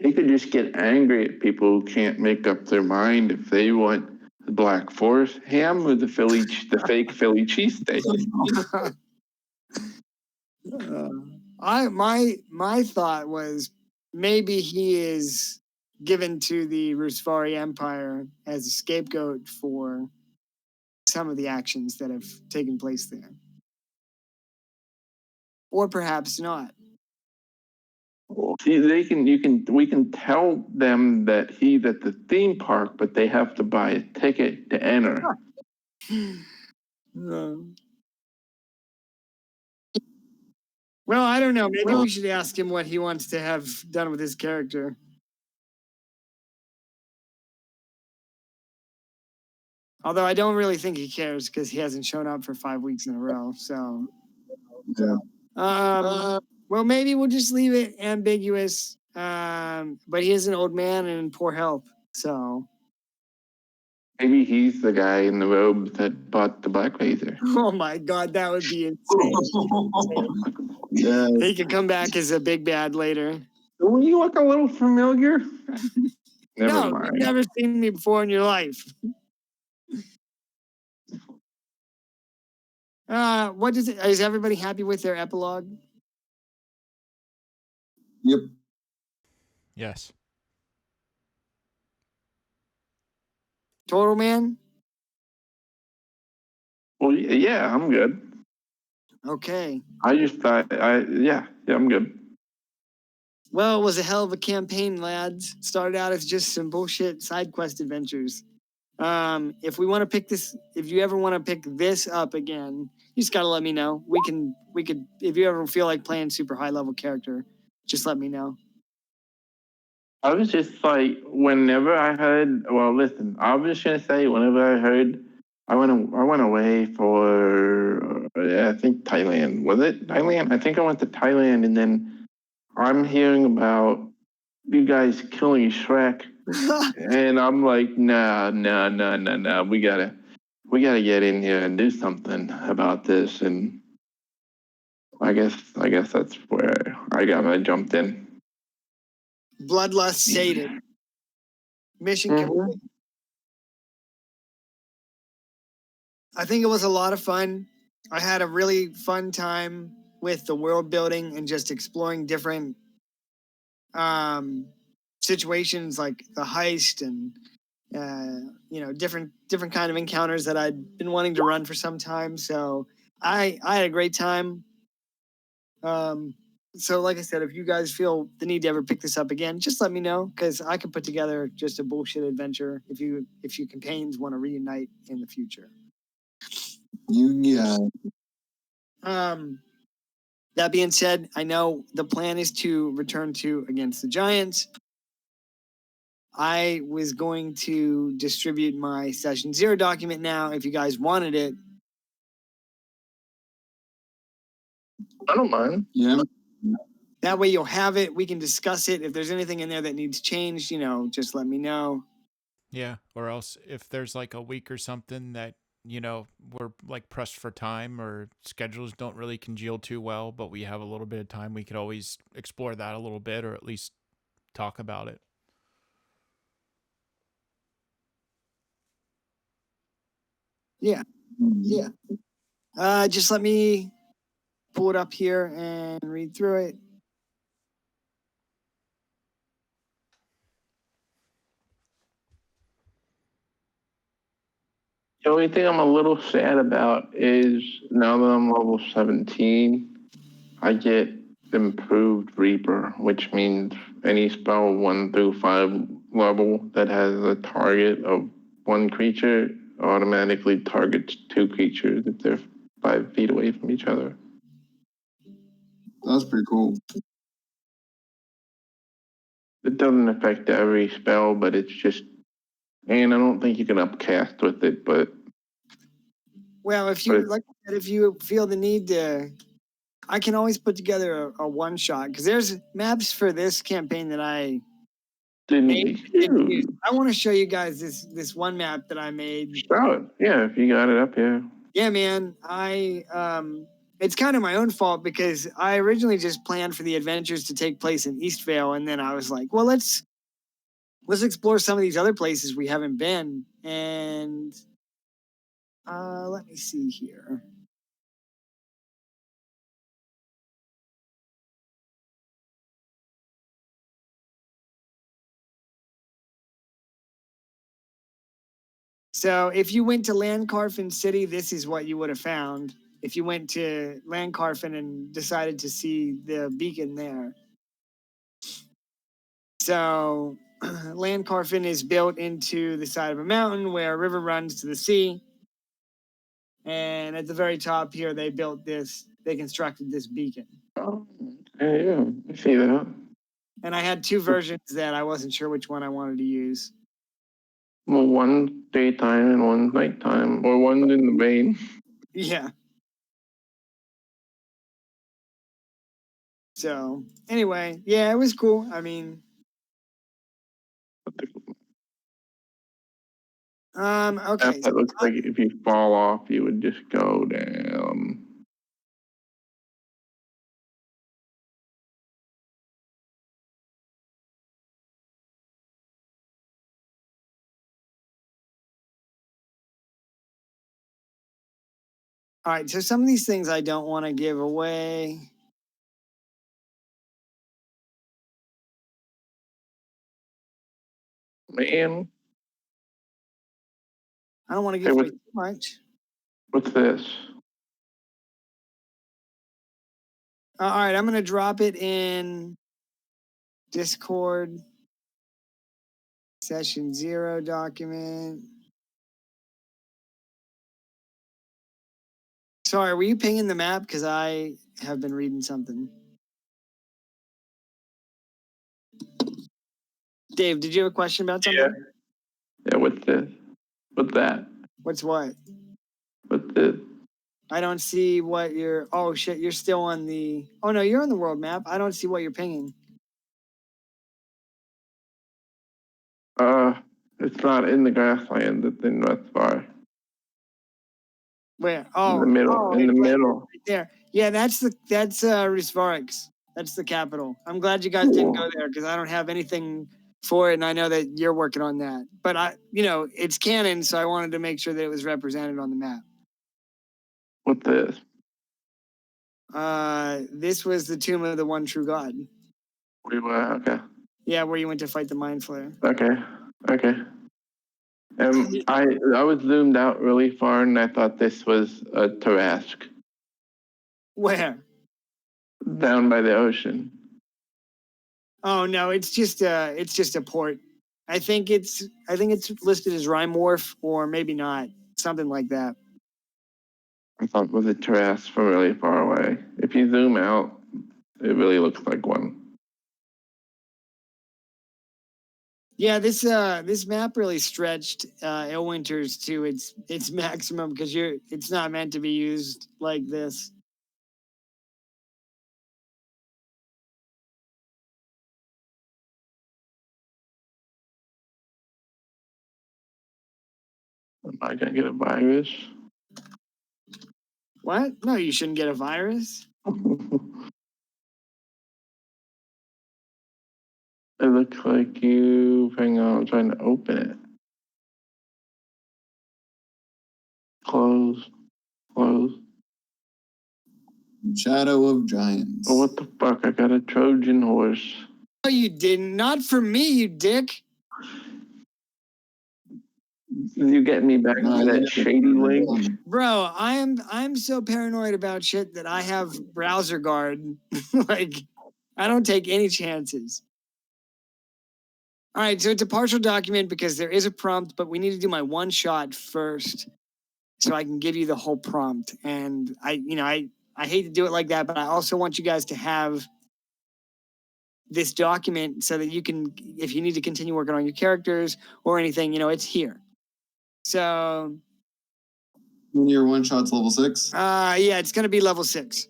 He could just get angry at people who can't make up their mind if they want the Black Forest ham or the fake Philly cheesesteak. My thought was maybe he is given to the Rusvari Empire as a scapegoat for some of the actions that have taken place there. Or perhaps not. See, we can tell them that he's at the theme park, but they have to buy a ticket to enter. Well, I don't know. Maybe we should ask him what he wants to have done with his character. Although I don't really think he cares because he hasn't shown up for 5 weeks in a row. So, Yeah. well, maybe we'll just leave it ambiguous. But he is an old man and in poor health. So, Maybe he's the guy in the robe that bought the Black Razor. oh my God, that would be insane. Yeah. He could come back as a big bad later. Don't you look a little familiar? Never No, mind. you've never seen me before in your life. Is everybody happy with their epilogue? Yep. Yes. Total man? Well, yeah, I'm good. Okay. I just thought, yeah, I'm good. Well, it was a hell of a campaign, lads. Started out as just some bullshit side quest adventures. If we want to pick this, if you ever want to pick this up again, you just gotta let me know. We could, if you ever feel like playing super high level character, just let me know. I was just like, whenever I heard, well, listen, I was just gonna say, whenever I heard, I went away for, I think Thailand. Was it Thailand? I think I went to Thailand, and then I'm hearing about you guys killing Shrek, and I'm like, nah. We gotta get in here and do something about this. And I guess that's where I jumped in. Bloodlust sated. Mission complete. I think it was a lot of fun. I had a really fun time with the world building and just exploring different situations like the heist and different kind of encounters that I'd been wanting to run for some time. So I had a great time. So like I said, if you guys feel the need to ever pick this up again, just let me know, because I can put together just a bullshit adventure if you companions want to reunite in the future. Yeah. That being said, I know the plan is to return to Against the Giants. I was going to distribute my session 0 document now if you guys wanted it. I don't mind. Yeah. That way you'll have it. We can discuss it. If there's anything in there that needs changed, just let me know. Yeah, or else if there's like a week or something that, we're like pressed for time or schedules don't really congeal too well, but we have a little bit of time, we could always explore that a little bit or at least talk about it. Yeah. Just let me pull it up here and read through it. The only thing I'm a little sad about is now that I'm level 17, I get improved Reaper, which means any spell 1 through 5 level that has a target of 1 creature automatically targets 2 creatures if they're 5 feet away from each other. That's pretty cool. It doesn't affect every spell, but it's just, and I don't think you can upcast with it, but. Well, if you feel the need to, I can always put together a one shot, because there's maps for this campaign that I didn't use. I want to show you guys this one map that I made. Show it. Yeah, if you got it up here. Yeah, man. It's kind of my own fault, because I originally just planned for the adventures to take place in Eastvale, and then I was like, well, let's explore some of these other places we haven't been. And let me see here. So if you went to Landcarfen City, this is what you would have found. If you went to Landcarfen and decided to see the beacon there. So Landcarfen is built into the side of a mountain where a river runs to the sea. And at the very top here, they constructed this beacon. Oh, yeah, I see that. And I had 2 versions that I wasn't sure which one I wanted to use. Well, one daytime and one nighttime, or one in the vein. Yeah. So anyway, yeah, it was cool. I mean, okay. That looks like if you fall off, you would just go down. All right, so some of these things I don't want to give away. Man. I don't want to give away too much. What's this? All right, I'm going to drop it in Discord. Session 0 document. Sorry, were you pinging the map? Because I have been reading something. Dave, did you have a question about something? Yeah, what's this? What's that? What's what? What's this? I don't see what you're... Oh, shit, you're still on the... Oh, no, you're on the world map. I don't see what you're pinging. It's not in the grassland, it's in West Bar. Where? In the middle. In the middle. Right there. Yeah, that's Risvarix. That's the capital. I'm glad you guys didn't go there because I don't have anything for it, and I know that you're working on that. But it's canon, so I wanted to make sure that it was represented on the map. What's this? This was the tomb of the one true God. Okay. Yeah, where you went to fight the Mind Flayer. Okay. I was zoomed out really far, and I thought this was a Tarask. Where? Down by the ocean. Oh no, it's just a port. I think it's listed as Rime Wharf, or maybe not, something like that. I thought it was a Tarask from really far away. If you zoom out, it really looks like one. Yeah, this map really stretched Illwinter's to its maximum because it's not meant to be used like this. Am I gonna get a virus? What? No, you shouldn't get a virus. It looks like you. Hang on, I'm trying to open it. Close. Shadow of Giants. Oh, what the fuck? I got a Trojan horse. No, you didn't. Not for me, you dick. You getting me back to that shady link? Bro, I'm so paranoid about shit that I have browser guard. Like, I don't take any chances. All right, so it's a partial document because there is a prompt, but we need to do my one shot first so I can give you the whole prompt. And I hate to do it like that, but I also want you guys to have this document so that you can, if you need to continue working on your characters or anything, it's here. So your one shot's level 6? Yeah, it's gonna be level 6.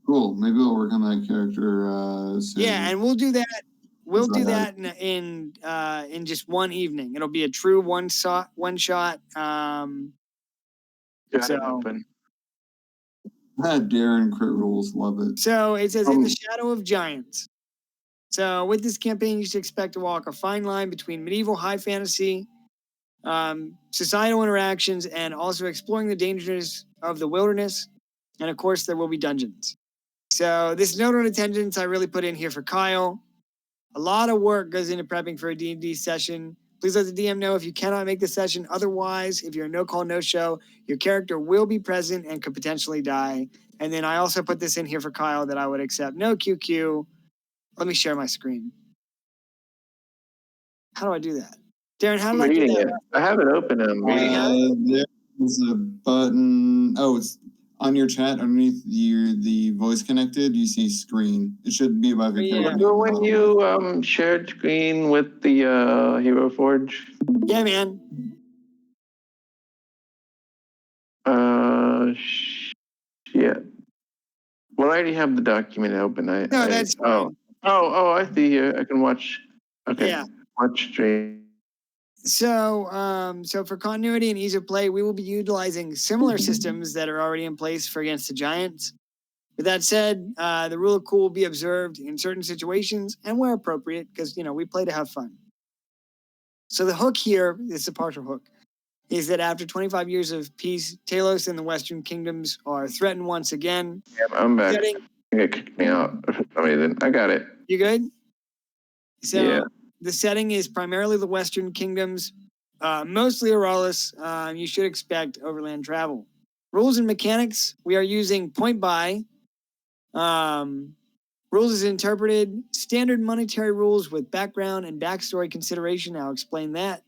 Cool. Maybe we'll work on that character soon. Yeah, and we'll do that. We'll do that in just one evening. It'll be a true one shot. Got it open. Darren crit rules, love it. So it says in the shadow of giants. So with this campaign, you should expect to walk a fine line between medieval high fantasy, societal interactions, and also exploring the dangers of the wilderness. And of course, there will be dungeons. So this note on attendance I really put in here for Kyle. A lot of work goes into prepping for a D&D session. Please let the DM know if you cannot make the session. Otherwise, if you're a no-call, no-show, your character will be present and could potentially die. And then I also put this in here for Kyle that I would accept no QQ. Let me share my screen. How do I do that? Darren, how do I do that? I have it open. I'm reading it. There's a button. Oh, it's on your chat underneath the voice connected. You see screen. It should be above your character. When you shared screen with the Hero Forge. Yeah, man. Yeah. Well, I already have the document open. That's fine. Oh, I see here. I can watch. Okay. Yeah. Watch stream. So for continuity and ease of play, we will be utilizing similar systems that are already in place for Against the Giants. With that said, the rule of cool will be observed in certain situations and where appropriate, because we play to have fun. So the hook here, it's a partial hook, is that after 25 years of peace, Talos and the Western Kingdoms are threatened once again. Yeah, I'm back. You kicked me out. Amazing. I got it. You good? So yeah. The setting is primarily the Western Kingdoms, mostly Auralis. You should expect overland travel. Rules and mechanics, we are using point buy. Rules is interpreted, standard monetary rules with background and backstory consideration. I'll explain that.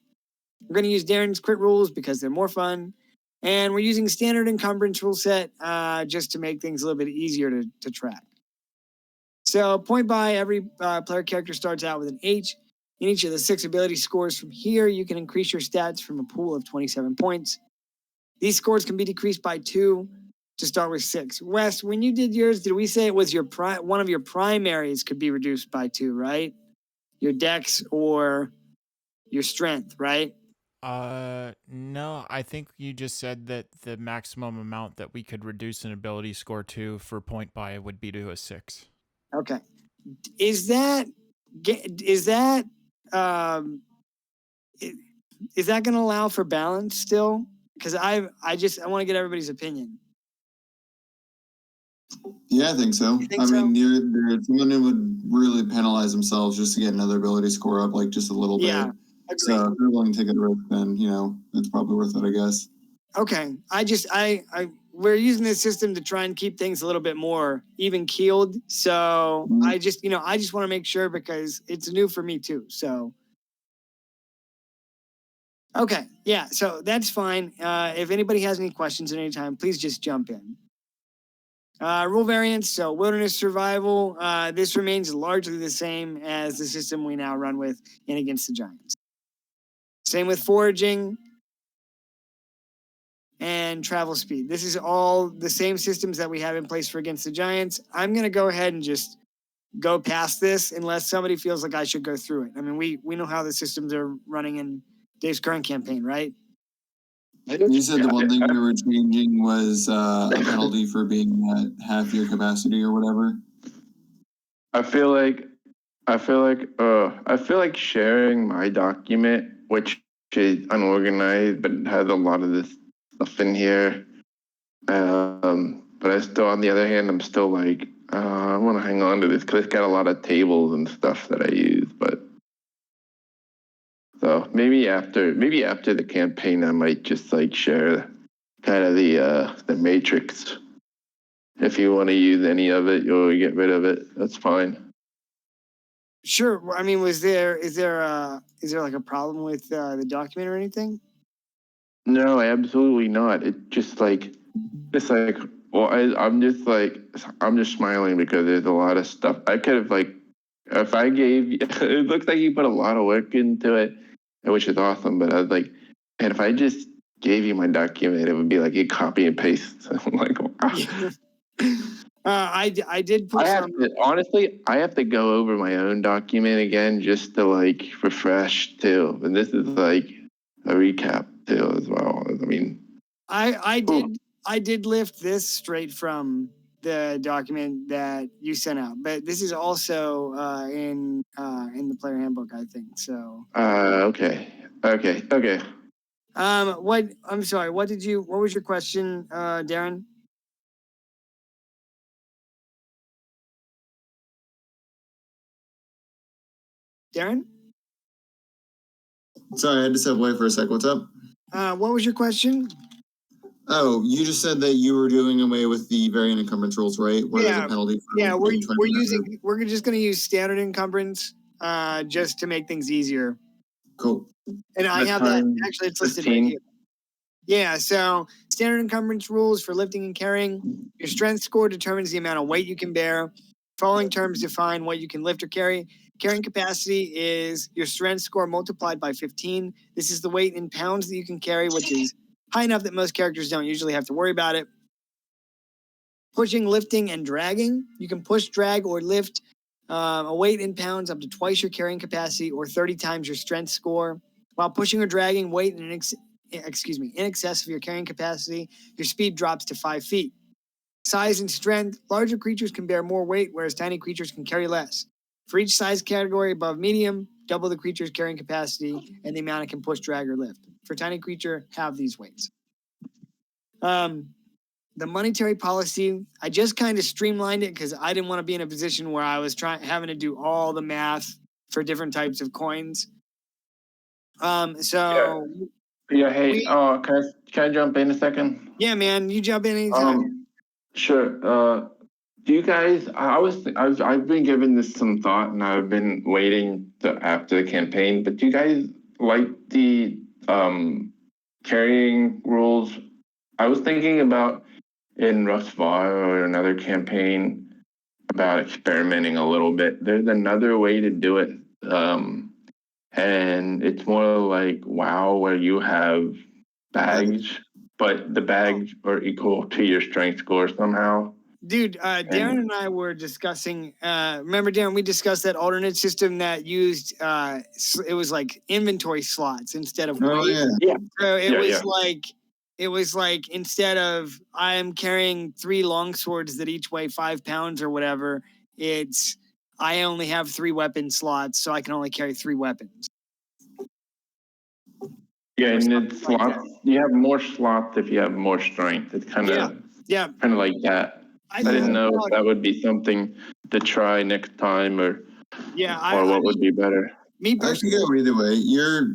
We're going to use Darren's crit rules because they're more fun. And we're using standard encumbrance rule set just to make things a little bit easier to track. So point buy, every player character starts out with an H. In each of the 6 ability scores from here, you can increase your stats from a pool of 27 points. These scores can be decreased by 2 to start with 6. Wes, when you did yours, did we say it was one of your primaries could be reduced by 2, right? Your dex or your strength, right? No, I think you just said that the maximum amount that we could reduce an ability score to for point buy would be to a 6. Okay. Is that um is that going to allow for balance still? Because I want to get everybody's opinion. Yeah, I think so. You think I so? mean, you're someone who would really penalize themselves just to get another ability score up, like just a little Yeah, bit. agreed. So if you're willing to take a risk, then it's probably worth it, I guess. Okay. We're using this system to try and keep things a little bit more even keeled. So I just want to make sure because it's new for me too. So okay, yeah. So that's fine. If anybody has any questions at any time, please just jump in. Rule variants. So wilderness survival. This remains largely the same as the system we now run with in Against the Giants. Same with foraging and travel speed. This is all the same systems that we have in place for Against the Giants. I'm going to go ahead and just go past this unless somebody feels like I should go through it. I mean, we know how the systems are running in Dave's current campaign, right? You said the one thing we were changing was a penalty for being at half your capacity or whatever. I feel like sharing my document, which is unorganized but has a lot of this stuff in here. But I still, on the other hand, I'm still like, I want to hang on to this because it's got a lot of tables and stuff that I use. But so maybe after the campaign, I might just like share kind of the matrix. If you want to use any of it, you'll get rid of it. That's fine. Sure. I mean, is there like a problem with the document or anything? No, absolutely not. It just like, well, I'm just smiling because there's a lot of stuff. I could have like, if I gave, it looks like you put a lot of work into it, which is awesome. But I was like, and if I just gave you my document, it would be like you copy and paste. So I'm like, wow. I did put honestly, I have to go over my own document again just to like refresh too. And this is like a recap too as well. I mean, I did lift this straight from the document that you sent out, but this is also in the player handbook, I think. So okay. I'm sorry, what was your question, Darren? Darren? Sorry, I had to step away for a sec. What's up? What was your question? Oh, you just said that you were doing away with the variant encumbrance rules, right? Where there's a penalty for we're just going to use standard encumbrance just to make things easier. Cool. And I have that, actually it's listed 15. right here. Yeah, so standard encumbrance rules for lifting and carrying. Your strength score determines the amount of weight you can bear. Following terms define what you can lift or carry. Carrying capacity is your strength score multiplied by 15. This is the weight in pounds that you can carry, which is high enough that most characters don't usually have to worry about it. Pushing, lifting, and dragging. You can push, drag, or lift a weight in pounds up to twice your carrying capacity or 30 times your strength score. While pushing or dragging weight in excess of your carrying capacity, your speed drops to 5 feet. Size and strength. Larger creatures can bear more weight, whereas tiny creatures can carry less. For each size category above medium, double the creature's carrying capacity and the amount it can push, drag, or lift. For tiny creature, halve these weights. The monetary policy, I just kind of streamlined it because I didn't want to be in a position where I was having to do all the math for different types of coins. Hey, can I jump in a second? Yeah, man, you jump in anytime. Sure. Do you guys? I've been giving this some thought, and I've been waiting after the campaign. But do you guys like the carrying rules? I was thinking about in Rustvar or another campaign about experimenting a little bit. There's another way to do it, and it's more like WoW, where you have bags, but the bags are equal to your strength score somehow. Dude, Darren and I were discussing. Remember, Darren, we discussed that alternate system that used. It was like inventory slots instead of weight. Oh, yeah. So it Yeah, was yeah. like. It was like instead of I am carrying 3 long swords that each weigh 5 pounds or whatever, it's I only have 3 weapon slots, so I can only carry 3 weapons. Yeah, Or and something it's like slots. You have more slots if you have more strength. It's kind of Yeah. like that. I didn't know if that would be something to try next time, or what would be better. Me I can personally, go either way.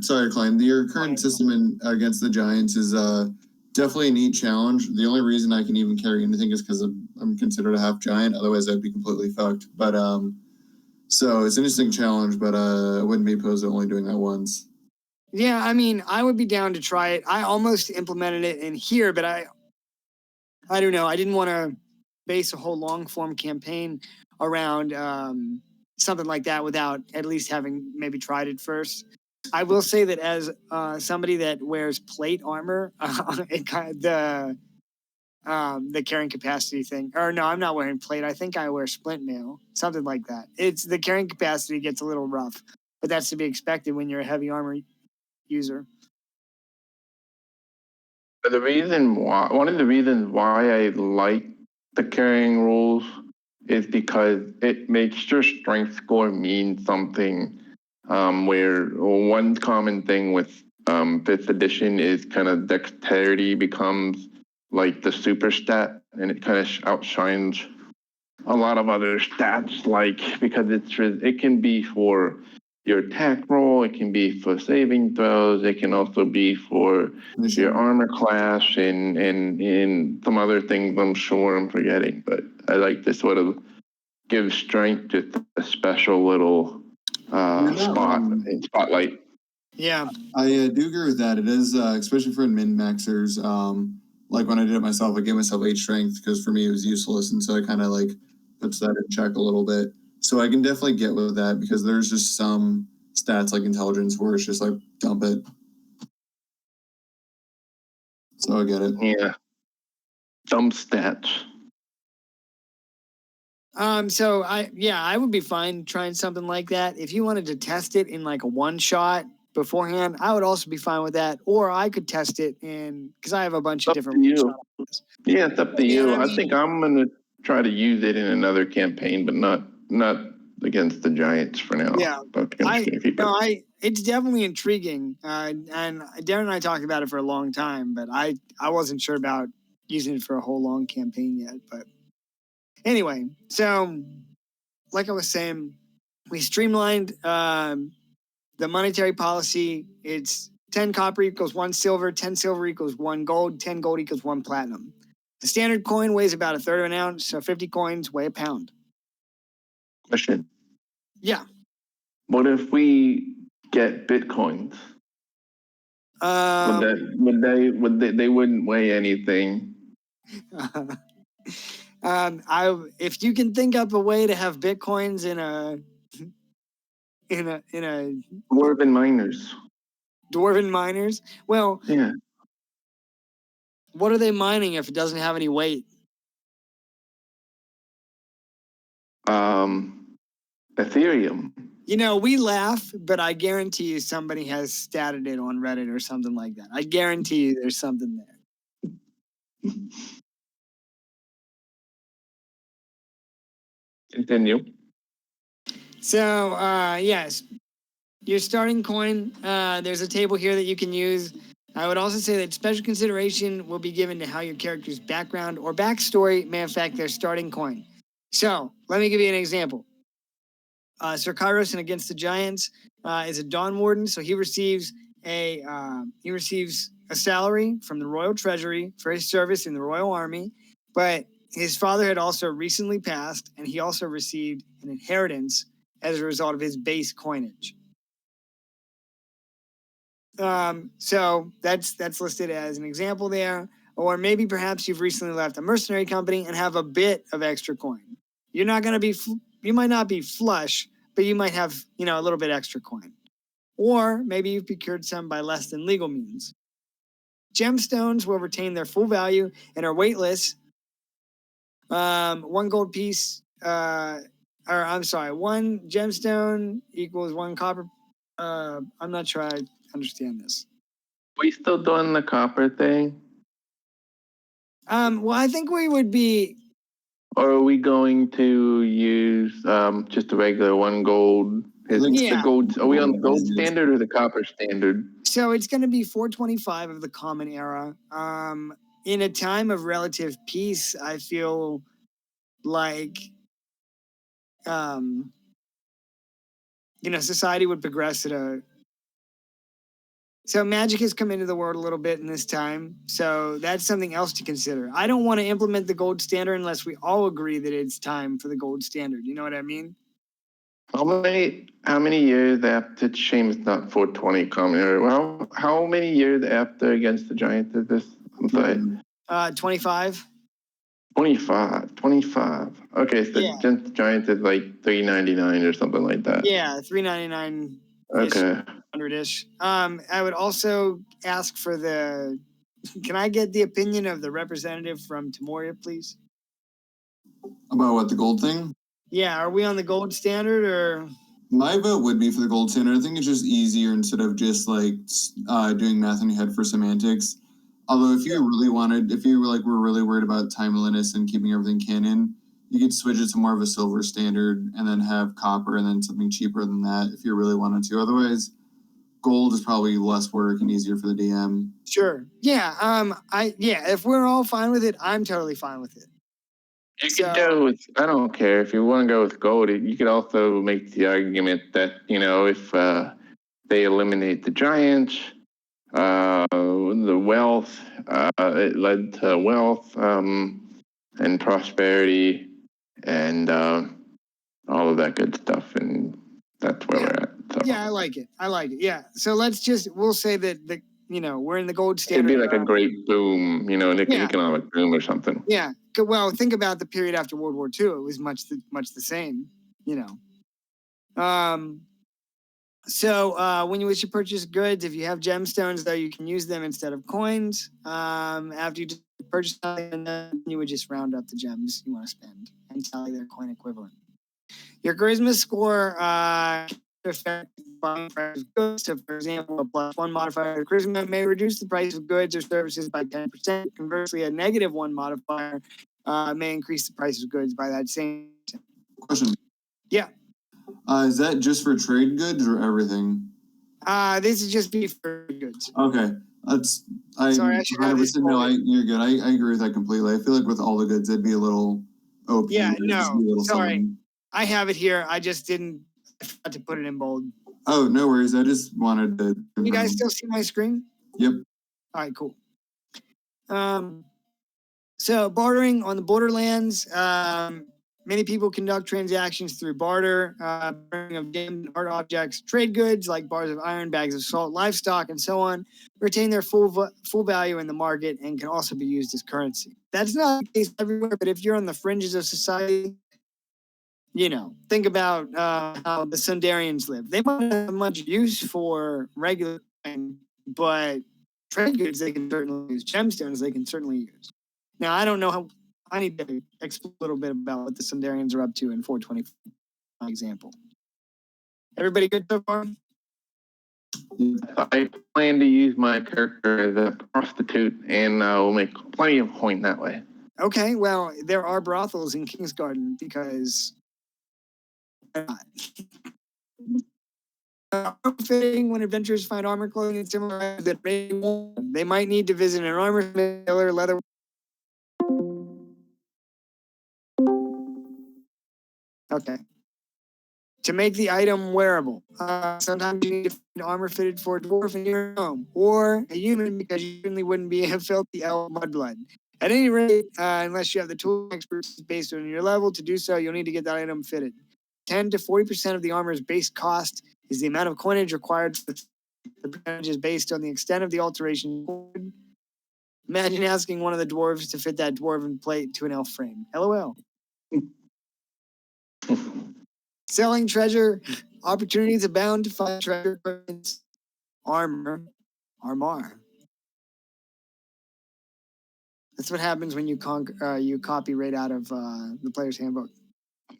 Sorry, Klein. Your current system against the Giants is definitely a neat challenge. The only reason I can even carry anything is because I'm considered a half giant. Otherwise, I'd be completely fucked. But so it's an interesting challenge, but I wouldn't be opposed to only doing that once. yeah, I mean, I would be down to try it. I almost implemented it in here, but I don't know. I didn't want to base a whole long form campaign around something like that without at least having maybe tried it first. I will say that as somebody that wears plate armor, it kind of the carrying capacity thing. Or no, I'm not wearing plate. I think I wear splint mail, something like that. It's the carrying capacity gets a little rough, but that's to be expected when you're a heavy armor user. But one of the reasons why I like the carrying rules is because it makes your strength score mean something. Where one common thing with 5th edition is kind of dexterity becomes like the super stat, and it kind of outshines a lot of other stats, like because it can be for your attack roll, it can be for saving throws, it can also be for your armor class and some other things I'm sure I'm forgetting. But I like to sort of give strength just a special little spotlight. Yeah, I do agree with that. It is, especially for min maxers. Like when I did it myself, I gave myself 8 strength because for me it was useless, and so I kind of like puts that in check a little bit. So I can definitely get with that because there's just some stats like intelligence where it's just like dump it. So I get it. Yeah, some stats. So I would be fine trying something like that. If you wanted to test it in like a one shot beforehand, I would also be fine with that. Or I could test it because I have a bunch of different one-shot. Yeah, it's up to you. I think I'm gonna try to use it in another campaign, but not against the Giants for now. Yeah, it's definitely intriguing. And Darren and I talked about it for a long time, but I wasn't sure about using it for a whole long campaign yet. But anyway, so like I was saying, we streamlined the monetary policy. It's 10 copper equals 1 silver, 10 silver equals 1 gold, 10 gold equals 1 platinum. The standard coin weighs about 1/3 of an ounce, so 50 coins weigh a pound. Question. Yeah. What if we get bitcoins? They wouldn't weigh anything. If you can think up a way to have bitcoins in a dwarven miners, well, yeah. What are they mining if it doesn't have any weight? Ethereum. You know, we laugh, but I guarantee you somebody has statted it on Reddit or something like that. I guarantee you there's something there. Continue. So, yes, your starting coin, there's a table here that you can use. I would also say that special consideration will be given to how your character's background or backstory may affect their starting coin. So, let me give you an example. Sir Kairos in Against the Giants is a Dawn Warden, so he receives a salary from the Royal Treasury for his service in the Royal Army, but his father had also recently passed, and he also received an inheritance as a result of his base coinage. So that's listed as an example there. Or maybe perhaps you've recently left a mercenary company and have a bit of extra coin. You might not be flush, but you might have, a little bit extra coin. Or maybe you've procured some by less than legal means. Gemstones will retain their full value and are weightless One gold piece, or I'm sorry, one gemstone equals one copper. I'm not sure I understand this. We still doing the copper thing? Well, I think we would be. Or are we going to use just a regular one gold? Yeah. The gold. Are we on the gold standard or the copper standard? So it's going to be 425 of the common era. In a time of relative peace, I feel like, society would progress at a. So magic has come into the world a little bit in this time. So that's something else to consider. I don't want to implement the gold standard unless we all agree that it's time for the gold standard. You know what I mean? How many years after? It's shame it's not 420 common era. Well, how many years after Against the Giants is this? I'm sorry. 25. 25. Okay, so Against the Giants is like 399 or something like that. Yeah, 399. Okay. 100-ish. I would also ask for the. Can I get the opinion of the representative from Timoria, please? About what, the gold thing? Yeah, are we on the gold standard or? My vote would be for the gold standard. I think it's just easier instead of just like doing math in your head for semantics. Although if you really wanted, if you were really worried about timeliness and keeping everything canon, you could switch it to more of a silver standard and then have copper and then something cheaper than that if you really wanted to. Otherwise, gold is probably less work and easier for the DM. Sure. Yeah. If we're all fine with it, I'm totally fine with it. You could go with, I don't care. If you want to go with gold, you could also make the argument that, if they eliminate the giants, the wealth, it led to wealth and prosperity and all of that good stuff. And that's where we're at. So. Yeah, I like it. Yeah. So we'll say that we're in the gold standard. It'd be like a great boom, an economic boom or something. Yeah. Well, think about the period after World War II. It was much the same, So when you wish to purchase goods, if you have gemstones, though, you can use them instead of coins. After you purchase something, you would just round up the gems you want to spend and tally their coin equivalent. Your charisma score affect buying price of goods. So, for example, a +1 modifier to charisma may reduce the price of goods or services by 10%. Conversely, a -1 modifier may increase the price of goods by that same %. Question. Yeah. Is that just for trade goods or everything? This is just be for goods. Okay. Sorry, I should have this. No, you're good. I agree with that completely. I feel like with all the goods, it'd be a little OP. Yeah, no, sorry. Something. I have it here. I just didn't. I forgot to put it in bold. Oh, no worries. I just wanted to. You guys still see my screen? Yep. All right, cool. So bartering on the borderlands. Many people conduct transactions through barter, bartering of gems and art objects, trade goods like bars of iron, bags of salt, livestock, and so on, retain their full value in the market and can also be used as currency. That's not the case everywhere, but if you're on the fringes of society, think about how the Sundarians live. They might not have much use for regular things, but trade goods they can certainly use. Gemstones they can certainly use. Now, I don't know how. I need to explain a little bit about what the Sundarians are up to in 420, for example. Everybody good so far? I plan to use my character as a prostitute, and we'll make plenty of coin that way. Okay, well, there are brothels in Kingsgarden because fitting when adventurers find armor clothing and similar that they might need to visit an armor dealer, leather. Okay. To make the item wearable, sometimes you need to find armor fitted for a dwarf in your home, or a human because you certainly wouldn't be a filthy elf mudblood. At any rate, unless you have the tool expertise based on your level to do so, you'll need to get that item fitted. 10 to 40% of the armor's base cost is the amount of coinage required. The percentage is based on the extent of the alteration. Imagine asking one of the dwarves to fit that dwarven plate to an elf frame. LOL. Selling treasure, opportunities abound to find treasure, armor. That's what happens when you you copy right out of the player's handbook.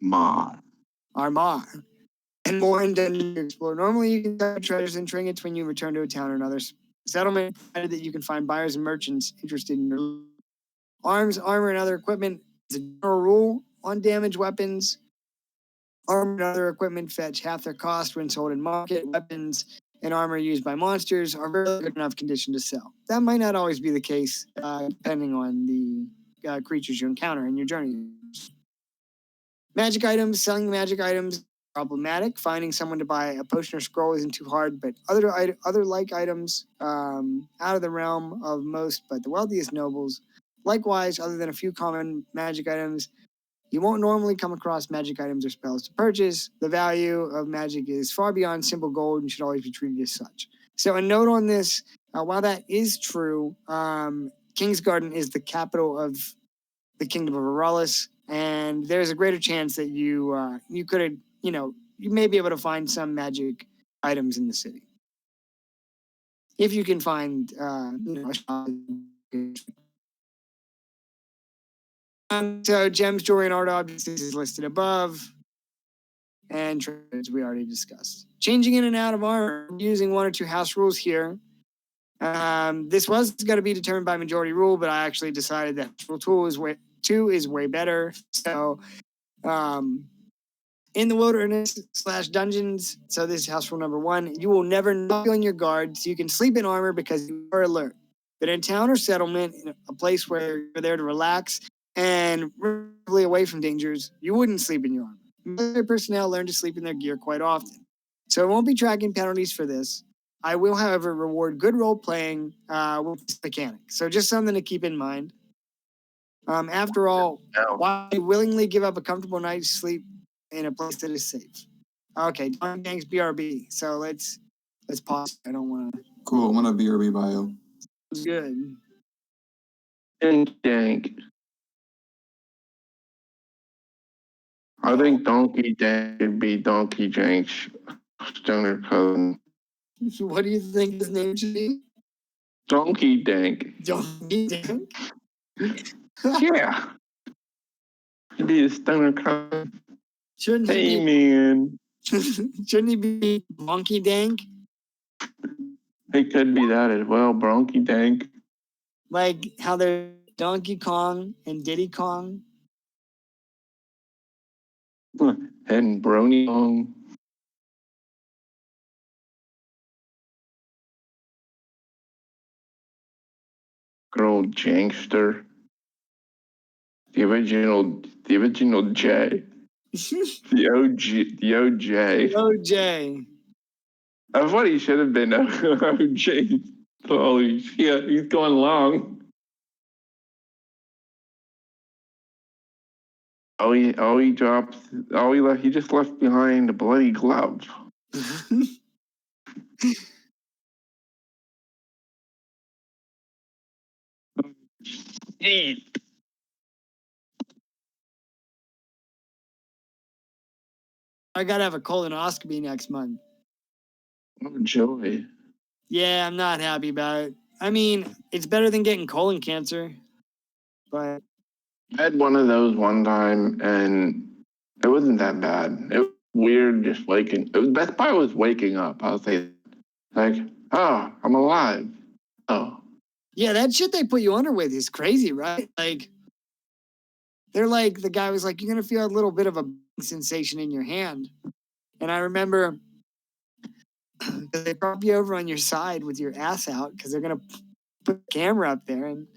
Armar. And more in dungeon to explore. Normally, you can find treasures and trinkets when you return to a town or another settlement, provided that you can find buyers and merchants interested in your arms, armor, and other equipment. As a general rule on damaged weapons, armor and other equipment fetch half their cost when sold in market. Weapons and armor used by monsters are very good enough condition to sell. That might not always be the case, depending on the creatures you encounter in your journey. Magic items, selling magic items, problematic. Finding someone to buy a potion or scroll isn't too hard, but other like items out of the realm of most, but the wealthiest nobles. Likewise, other than a few common magic items, you won't normally come across magic items or spells to purchase. The value of magic is far beyond simple gold and should always be treated as such. So a note on this, while that is true, Kingsgarden is the capital of the Kingdom of Aurelus, and there's a greater chance that you could, you may be able to find some magic items in the city. If you can find, a shop. So gems, jewelry, and art objects is listed above. And trades we already discussed. Changing in and out of armor, using one or two house rules here. This was going to be determined by majority rule, but I actually decided that rule 2 is way better. So in the wilderness / dungeons, so this is house rule number 1, you will never knock on your guard, so you can sleep in armor because you are alert. But in town or settlement, in a place where you're there to relax and relatively away from dangers, you wouldn't sleep in your armor. Military personnel learn to sleep in their gear quite often. So I won't be tracking penalties for this. I will, however, reward good role playing with this mechanic. So just something to keep in mind. After all, why willingly give up a comfortable night's sleep in a place that is safe? Okay, thanks BRB. So let's pause. I don't want to. Cool. I'm gonna BRB bio. Good. Dank. I think Donkey Dank would be Donkey Jank's stoner cousin. What do you think his name should be? Donkey Dank. Donkey Dank? Yeah. He'd be a stoner cousin. Shouldn't Hey, he man. Shouldn't he be Bonky Dank? It could be that as well, Bronky Dank. Like how there's Donkey Kong and Diddy Kong? And Brony Kong. Good old Jankster. The original J. The OJ. OJ. That's what he should have been. OJ. Holy shit, he's going long. He just left behind a bloody glove. I gotta have a colonoscopy next month. Oh, joy. Yeah, I'm not happy about it. I mean, it's better than getting colon cancer, but I had one of those one time, and it wasn't that bad. It was weird just waking. The best part was waking up. I was like, oh, I'm alive. Oh. Yeah, that shit they put you under with is crazy, right? Like, they're like, the guy was like, you're gonna feel a little bit of a sensation in your hand. And I remember they prop you over on your side with your ass out because they're gonna put the camera up there, and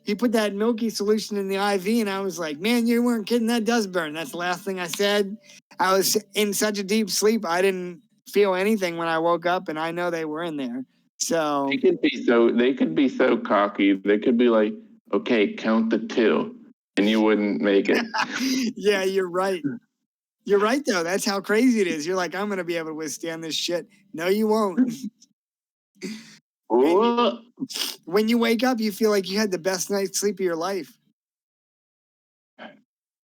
he put that milky solution in the IV, and I was like, man, you weren't kidding, that does burn. That's the last thing I said. I was in such a deep sleep, I didn't feel anything when I woke up, and I know they were in there. So they could be so cocky. They could be like, okay, count to 2, and you wouldn't make it. Yeah, you're right. You're right, though. That's how crazy it is. You're like, I'm going to be able to withstand this shit. No, you won't. When you wake up, you feel like you had the best night's sleep of your life.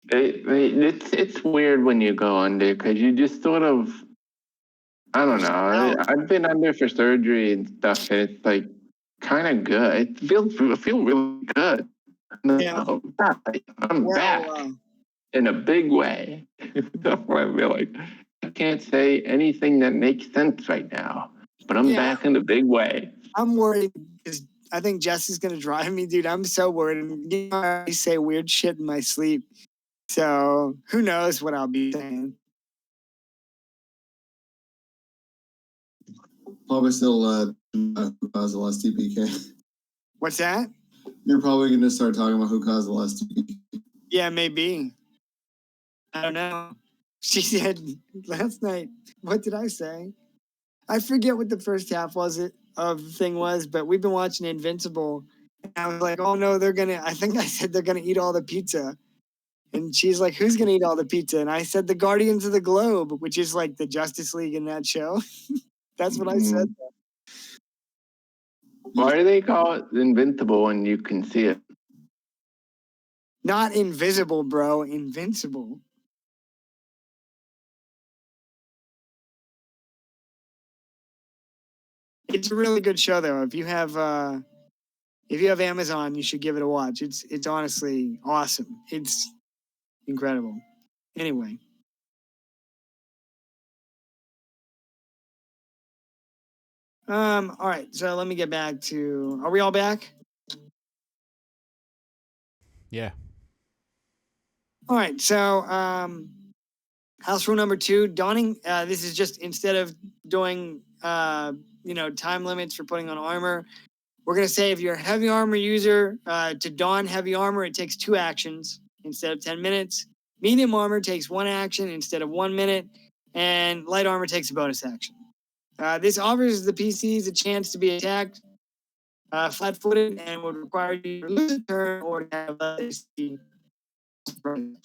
It's weird when you go under because you just sort of, I don't know. I've been under for surgery and stuff, and it's like kind of good. I feel really good. Yeah. I'm back in a big way. That's why I feel like I can't say anything that makes sense right now, but I'm back in a big way. I'm worried because I think Jess is going to drive me, dude. I'm so worried. You know, I say weird shit in my sleep. So who knows what I'll be saying. Probably still who caused the last TPK. What's that? You're probably going to start talking about who caused the last TPK. Yeah, maybe. I don't know. She said last night, what did I say? I forget what the first half of the thing was, but we've been watching Invincible. And I was like, oh no, I think I said they're going to eat all the pizza. And she's like, who's going to eat all the pizza? And I said, the Guardians of the Globe, which is like the Justice League in that show. That's what I said. Why do they call it invincible when you can see it? Not invisible, bro. Invincible. It's a really good show, though. If you have Amazon, you should give it a watch. It's honestly awesome. It's incredible. Anyway. All right. So let me get back to. Are we all back? Yeah. All right. So house rule number 2, donning. This is just instead of doing time limits for putting on armor. We're going to say if you're a heavy armor user, to don heavy armor, it takes 2 actions instead of 10 minutes. Medium armor takes 1 action instead of 1 minute. And light armor takes a bonus action. This offers the PCs a chance to be attacked flat-footed and would require you to lose a turn or to have food.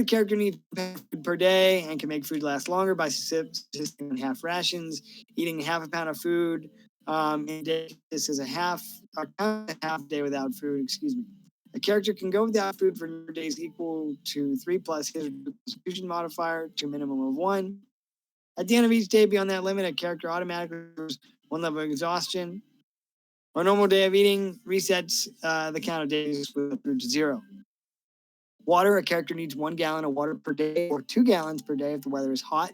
A character needs food per day and can make food last longer by subsisting on half rations. Eating half a pound of food in a day, this is a half day without food. Excuse me. A character can go without food for days equal to 3 plus his constitution modifier to a minimum of 1. At the end of each day beyond that limit, a character automatically loses 1 level of exhaustion. On a normal day of eating resets the count of days with food to 0. Water, a character needs 1 gallon of water per day or 2 gallons per day if the weather is hot.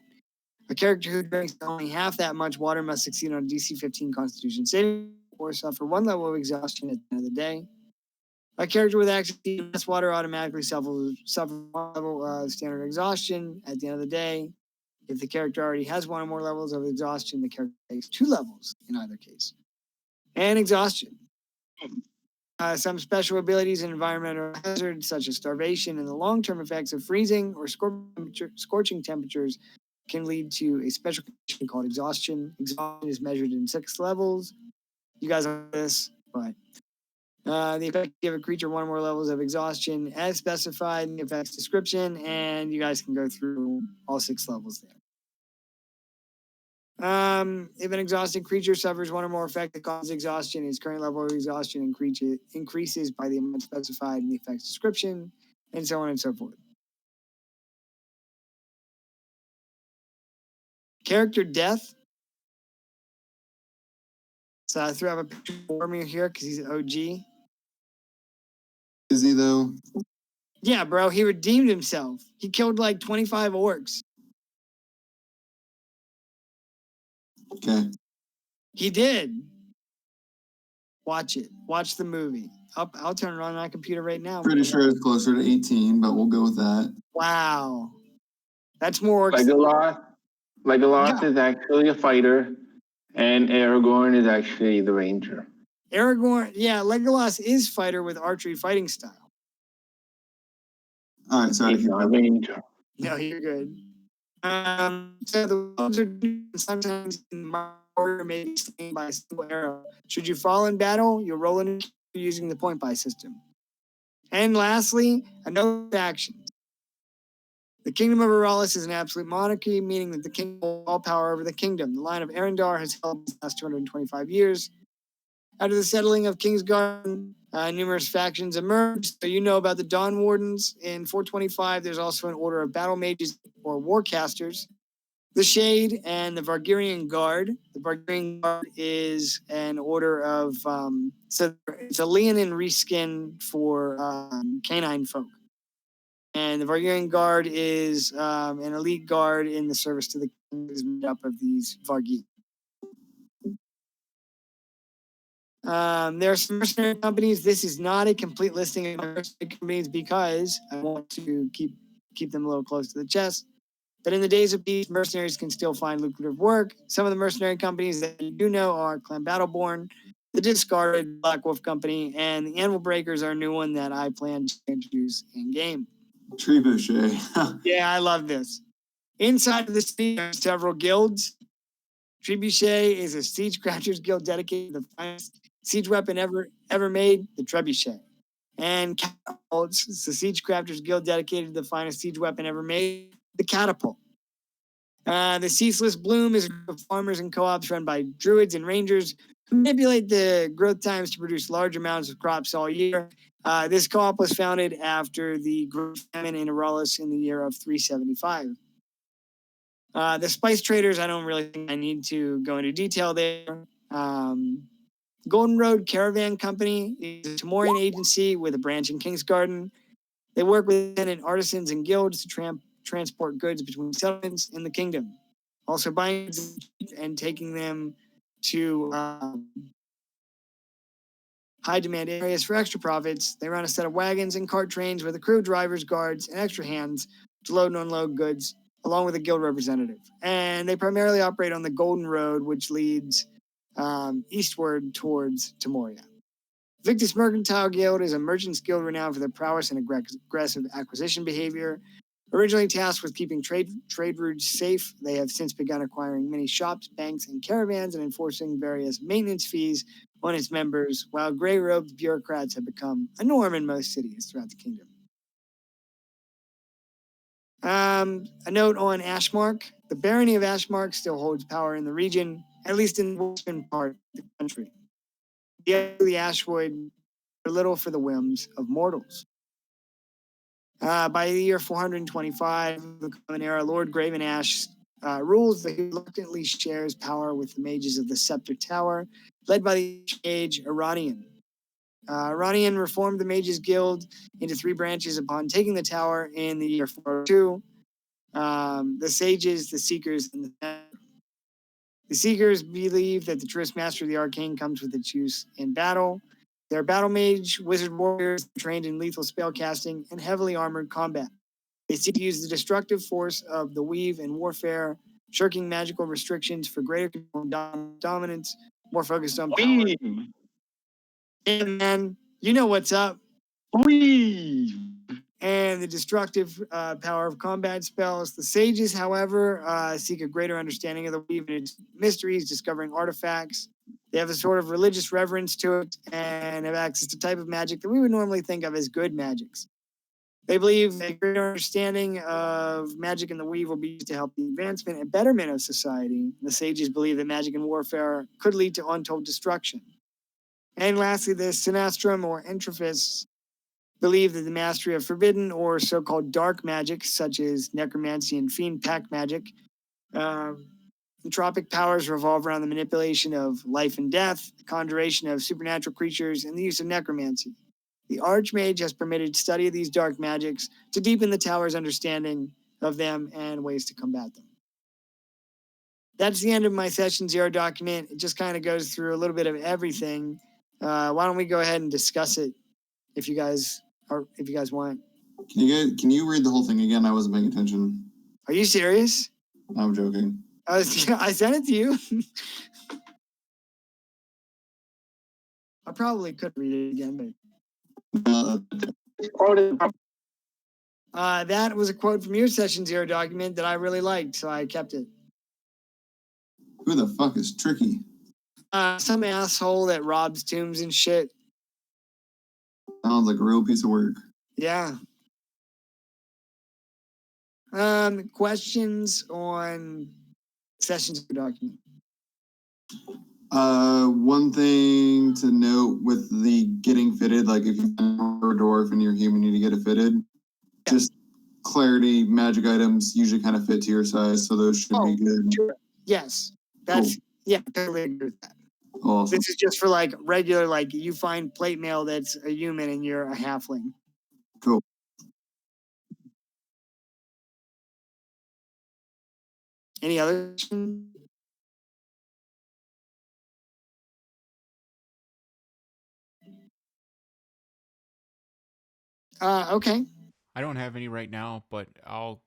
A character who drinks only half that much water must succeed on a DC 15 Constitution saving or suffer 1 level of exhaustion at the end of the day. A character with access to less water automatically suffers 1 level of standard exhaustion at the end of the day. If the character already has 1 or more levels of exhaustion, the character takes 2 levels in either case. And exhaustion. Some special abilities and environmental hazards, such as starvation and the long-term effects of freezing or scorching temperatures, can lead to a special condition called exhaustion. Exhaustion is measured in 6 levels. You guys know this, but the effect give a creature 1 or more levels of exhaustion as specified in the effects description, and you guys can go through all 6 levels there. If an exhausted creature suffers 1 or more effect that causes exhaustion, its current level of exhaustion increases by the amount specified in the effect's description, and so on and so forth. Character death. So I threw up a picture for me here because he's an OG. Is he though? Yeah, bro, he redeemed himself. He killed like 25 orcs. Okay. He did. Watch it. Watch the movie. I'll turn it on my computer right now. Pretty sure it's closer to 18, but we'll go with that. Wow. That's more orcs. Legolas is actually a fighter, and Aragorn is actually the ranger. Aragorn, yeah, Legolas is fighter with archery fighting style. All right, sorry. He's not a ranger. No, you're good. So the wolves are sometimes in order may be slain by a single arrow. Should you fall in battle, you'll roll in using the point buy system. And lastly, a note of actions. The kingdom of Aralis is an absolute monarchy, meaning that the king holds all power over the kingdom. The line of Arendar has held the last 225 years. After the settling of Kingsgarden, numerous factions emerged. So you know about the Dawn Wardens. In 425, there's also an order of battle mages or warcasters. The Shade and the Vargirian Guard. The Vargirian Guard is an order of, so it's a Leonin reskin for canine folk. And the Vargirian Guard is an elite guard in the service to the king, is made up of these Vargi. There are some mercenary companies. This is not a complete listing of mercenary companies because I want to keep them a little close to the chest. But in the days of peace, mercenaries can still find lucrative work. Some of the mercenary companies that you do know are Clan Battleborn, the Discarded Black Wolf Company, and the Anvil Breakers are a new one that I plan to introduce in game. Trebuchet. Yeah, I love this. Inside of the city, there are several guilds. Trebuchet is a siege crouchers guild dedicated to the finest siege weapon ever made, the Trebuchet. And Catapults is the siege crafters guild dedicated to the finest siege weapon ever made, the Catapult. The Ceaseless Bloom is a group of farmers and co-ops run by druids and rangers who manipulate the growth times to produce large amounts of crops all year. This co-op was founded after the Great Famine in Aurelius in the year of 375. The spice traders, I don't really think I need to go into detail there. Golden Road Caravan Company is a Timorian agency with a branch in Kingsgarden. They work with independent artisans and guilds to transport goods between settlements in the kingdom. Also buying goods and taking them to high demand areas for extra profits. They run a set of wagons and cart trains with a crew, drivers, guards, and extra hands to load and unload goods, along with a guild representative. And they primarily operate on the Golden Road, which leads eastward towards Timoria. Victus Mercantile Guild is a merchants guild renowned for their prowess and aggressive acquisition behavior. Originally tasked with keeping trade routes safe, they have since begun acquiring many shops, banks, and caravans and enforcing various maintenance fees on its members, while gray-robed bureaucrats have become a norm in most cities throughout the kingdom. A note on Ashmark. The barony of Ashmark still holds power in the region, at least in the western part of the country. The Ashwood are little for the whims of mortals. By the year 425, the Common Era, Lord Graven Ash rules that he reluctantly shares power with the mages of the Scepter Tower, led by the mage Iranian. Iranian reformed the Mages Guild into 3 branches upon taking the tower in the year 402. The Sages, the Seekers, and the Seekers believe that the truest master of the arcane comes with its use in battle. They're battle mage, wizard warriors trained in lethal spell casting and heavily armored combat. They seek to use the destructive force of the weave in warfare, shirking magical restrictions for greater control and dominance, more focused on power. Hey man, you know what's up. And the destructive power of combat spells. The sages, however, seek a greater understanding of the weave and its mysteries, discovering artifacts. They have a sort of religious reverence to it and have access to type of magic that we would normally think of as good magics. They believe a greater understanding of magic in the weave will be used to help the advancement and betterment of society. The sages believe that magic in warfare could lead to untold destruction. And lastly, the Sinastrum or Entropists believe that the mastery of forbidden or so-called dark magic, such as necromancy and fiend pact magic, entropic powers revolve around the manipulation of life and death, the conjuration of supernatural creatures, and the use of necromancy. The Archmage has permitted study of these dark magics to deepen the tower's understanding of them and ways to combat them. That's the end of my Session 0 document. It just kind of goes through a little bit of everything. Why don't we go ahead and discuss it if you guys want. Can you read the whole thing again? I wasn't paying attention. Are you serious? I'm joking. I sent it to you. I probably could read it again, but that was a quote from your Session 0 document that I really liked, so I kept it. Who the fuck is Tricky? Some asshole that robs tombs and shit. Sounds like a real piece of work. Yeah. Questions on Session 0 document? One thing to note with the getting fitted, like if you're a dwarf and you're human, you need to get it fitted. Just clarity magic items usually kind of fit to your size, so those should be good. Sure. Yes. That's totally agree with that. Awesome. This is just for like regular, like you find plate mail that's a human and you're a halfling. Cool. Any other? Okay. I don't have any right now, but I'll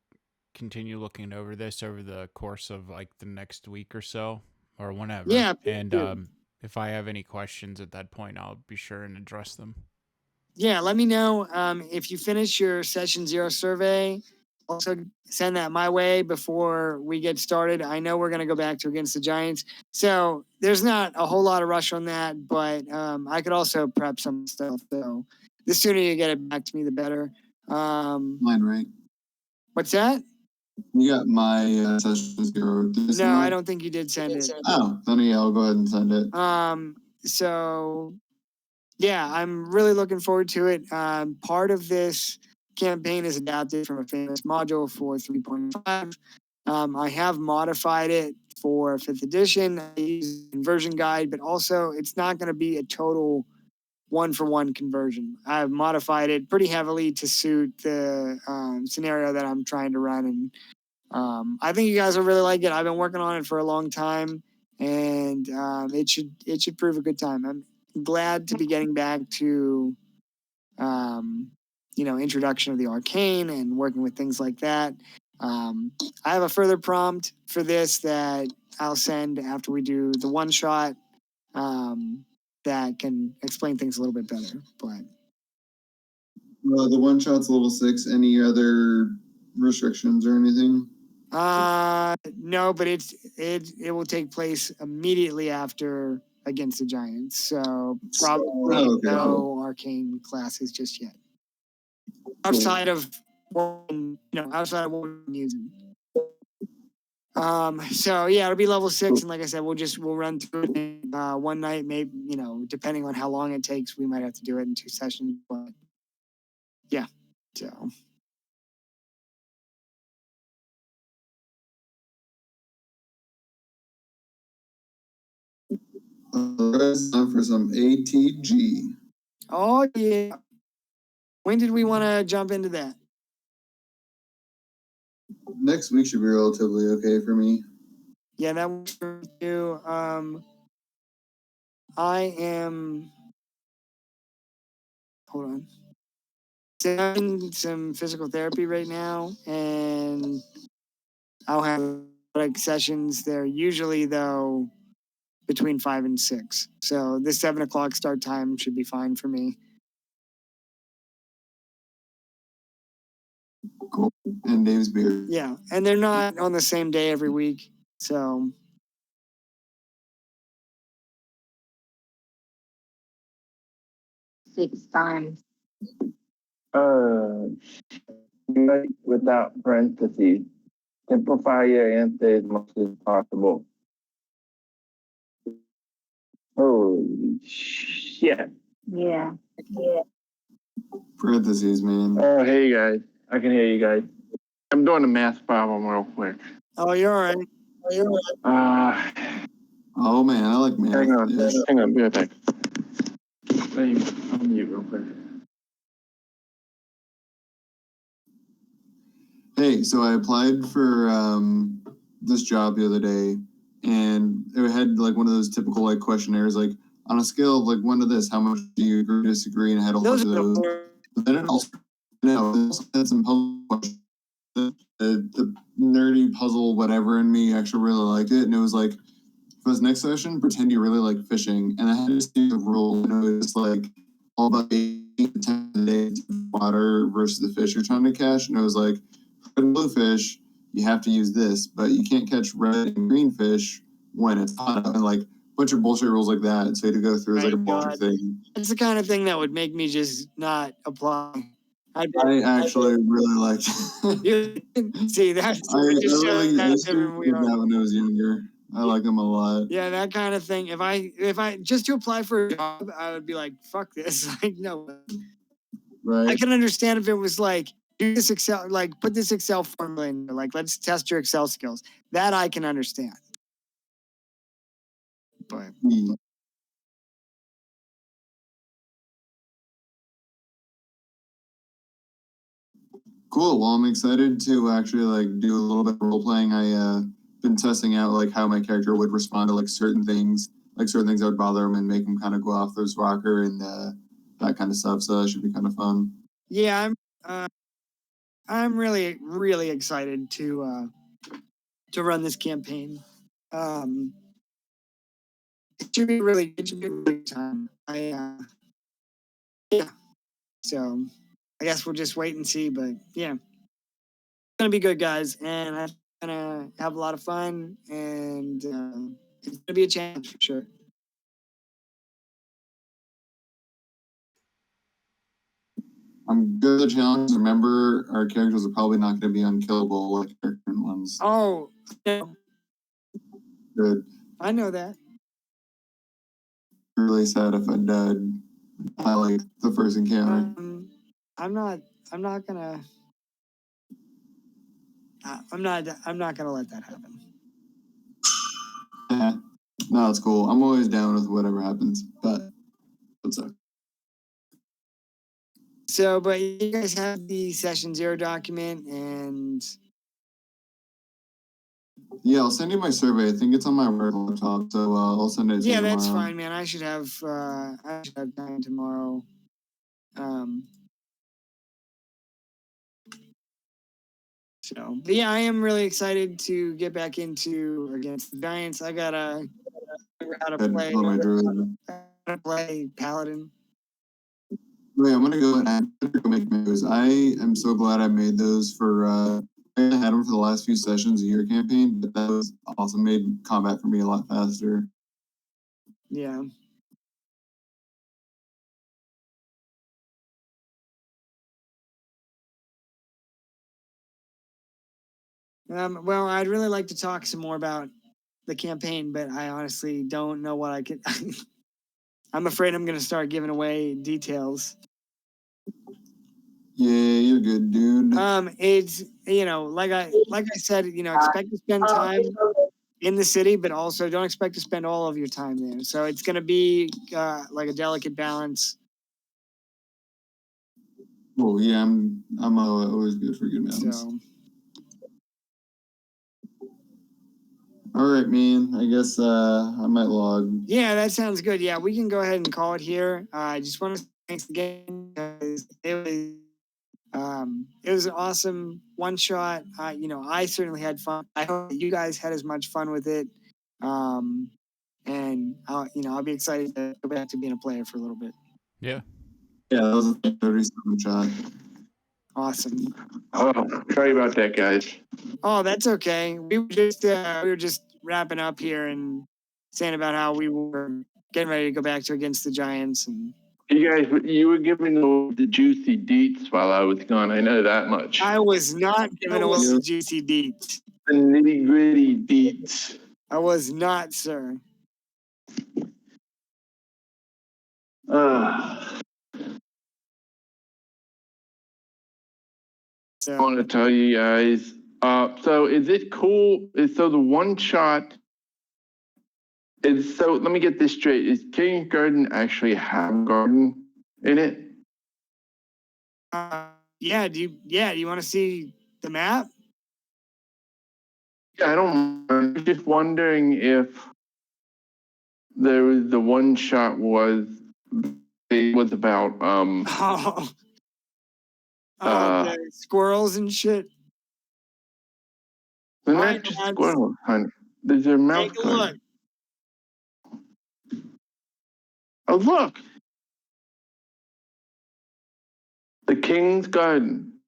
continue looking over this over the course of like the next week or so, or whenever. Yeah. And if I have any questions at that point, I'll be sure and address them. Yeah, let me know if you finish your session 0 survey. Also, send that my way before we get started. I know we're going to go back to Against the Giants, so there's not a whole lot of rush on that. But I could also prep some stuff. So the sooner you get it back to me, the better. Mine, right? What's that? You got my session 0. No, I don't think you did send it. Oh, then yeah, I'll go ahead and send it. So yeah, I'm really looking forward to it. Part of this campaign is adapted from a famous module for 3.5. I have modified it for 5th edition. I use a conversion guide, but also it's not going to be a total one-for-one conversion. I've modified it pretty heavily to suit the scenario that I'm trying to run, and I think you guys will really like it. I've been working on it for a long time, and it should prove a good time. I'm glad to be getting back to introduction of the arcane and working with things like that. I have a further prompt for this that I'll send after we do the one shot that can explain things a little bit better. But the one shot's level 6. Any other restrictions or anything? No, but it will take place immediately after Against the Giants. So probably no arcane classes just yet. Outside of what I'm using. So yeah, it'll be level 6, and like I said, we'll run through it one night, maybe, depending on how long it takes, we might have to do it in 2 sessions, but yeah, so. It's time for some AtG. Oh yeah. When did we want to jump into that? Next week should be relatively okay for me. Yeah, that works for me too. I am. Hold on. Doing some physical therapy right now, and I'll have like sessions there. Usually, though, between 5 and 6. So this 7 o'clock start time should be fine for me. Cool. And Dave's beer. Yeah, and they're not on the same day every week, so. 6 times. Without parentheses. Simplify your answer as much as possible. Holy shit. Yeah. Parentheses, man. Oh, hey guys. I can hear you guys. I'm doing a math problem real quick. Oh, you're all right. Oh man, I like math. Hang on, be a sec. Let me unmute real quick. Hey, so I applied for this job the other day, and it had like one of those typical like questionnaires, like on a scale of like 1 to this, how much do you agree, disagree, and I had a whole bunch of those. But then it also had some puzzle questions. The nerdy puzzle whatever in me actually really liked it, and it was like, for this next session, pretend you really like fishing, and I had to see the rule, and it was like all about 8 to 10 a day water versus the fish you're trying to catch, and it was like, blue fish, you have to use this, but you can't catch red and green fish when it's hot, and like a bunch of bullshit rules like that. So you had to go through as like a bullshit thing. It's the kind of thing that would make me just not apply. I actually really liked it. See, that's I just really how used different to we that are. when I was younger. I like them a lot. Yeah, that kind of thing. If I just to apply for a job, I would be like, fuck this. Like, no. Right. I can understand if it was like, do this Excel, like put this Excel formula in there. Like, let's test your Excel skills. That I can understand. But cool. Well, I'm excited to actually like do a little bit of role playing. I been testing out like how my character would respond to like certain things that would bother him and make him kind of go off his rocker and that kind of stuff. So that should be kind of fun. yeah, I'm really, really excited to run this campaign. It should be a really good time. Yeah. So I guess we'll just wait and see. But yeah, it's gonna be good, guys, and I'm gonna have a lot of fun, and it's gonna be a challenge for sure. I'm good at the challenge. Remember, our characters are probably not going to be unkillable like our current ones. Oh, no. Good. I know that. Really sad if I died. I like the first encounter. I'm not gonna let that happen. No, it's cool. I'm always down with whatever happens, but what's up? So, but you guys have the session 0 document, and yeah, I'll send you my survey. I think it's on my work laptop, so I'll send it to you tomorrow. That's fine, man. I should have time tomorrow. So, but yeah, I am really excited to get back into Against the Giants. I gotta figure out how to play Paladin. Wait, I'm gonna go and make those. I am so glad I made those for. I had them for the last few sessions of your campaign, but that was awesome. Made combat for me a lot faster. Yeah. Well, I'd really like to talk some more about the campaign, but I honestly don't know what I could. I'm afraid I'm going to start giving away details. Yeah, you're good, dude. It's like I said, expect to spend time in the city, but also don't expect to spend all of your time there. So it's going to be like a delicate balance. Well, yeah, I'm always good for good balance. So. All right, man. I guess I might log. Yeah, that sounds good. Yeah, we can go ahead and call it here. I just want to thanks again because it was an awesome one shot. I certainly had fun. I hope you guys had as much fun with it. And I'll be excited to go back to being a player for a little bit. Yeah. Yeah, that was a 37 shot. Awesome. Oh, sorry about that, guys. Oh, that's okay. We were just wrapping up here and saying about how we were getting ready to go back to Against the Giants. And You were giving the juicy deets while I was gone. I know that much. I was not giving away the juicy deets. The nitty gritty deets. I was not, sir. I want to tell you guys. So is it cool? So the one shot is so. Let me get this straight. Is King's Garden actually have a garden in it? Yeah. Do you want to see the map? Yeah, I don't. I'm just wondering if there was the one shot was about the squirrels and shit. They're not just squirrels, honey. There's a mouse garden. Oh, look! The King's Garden.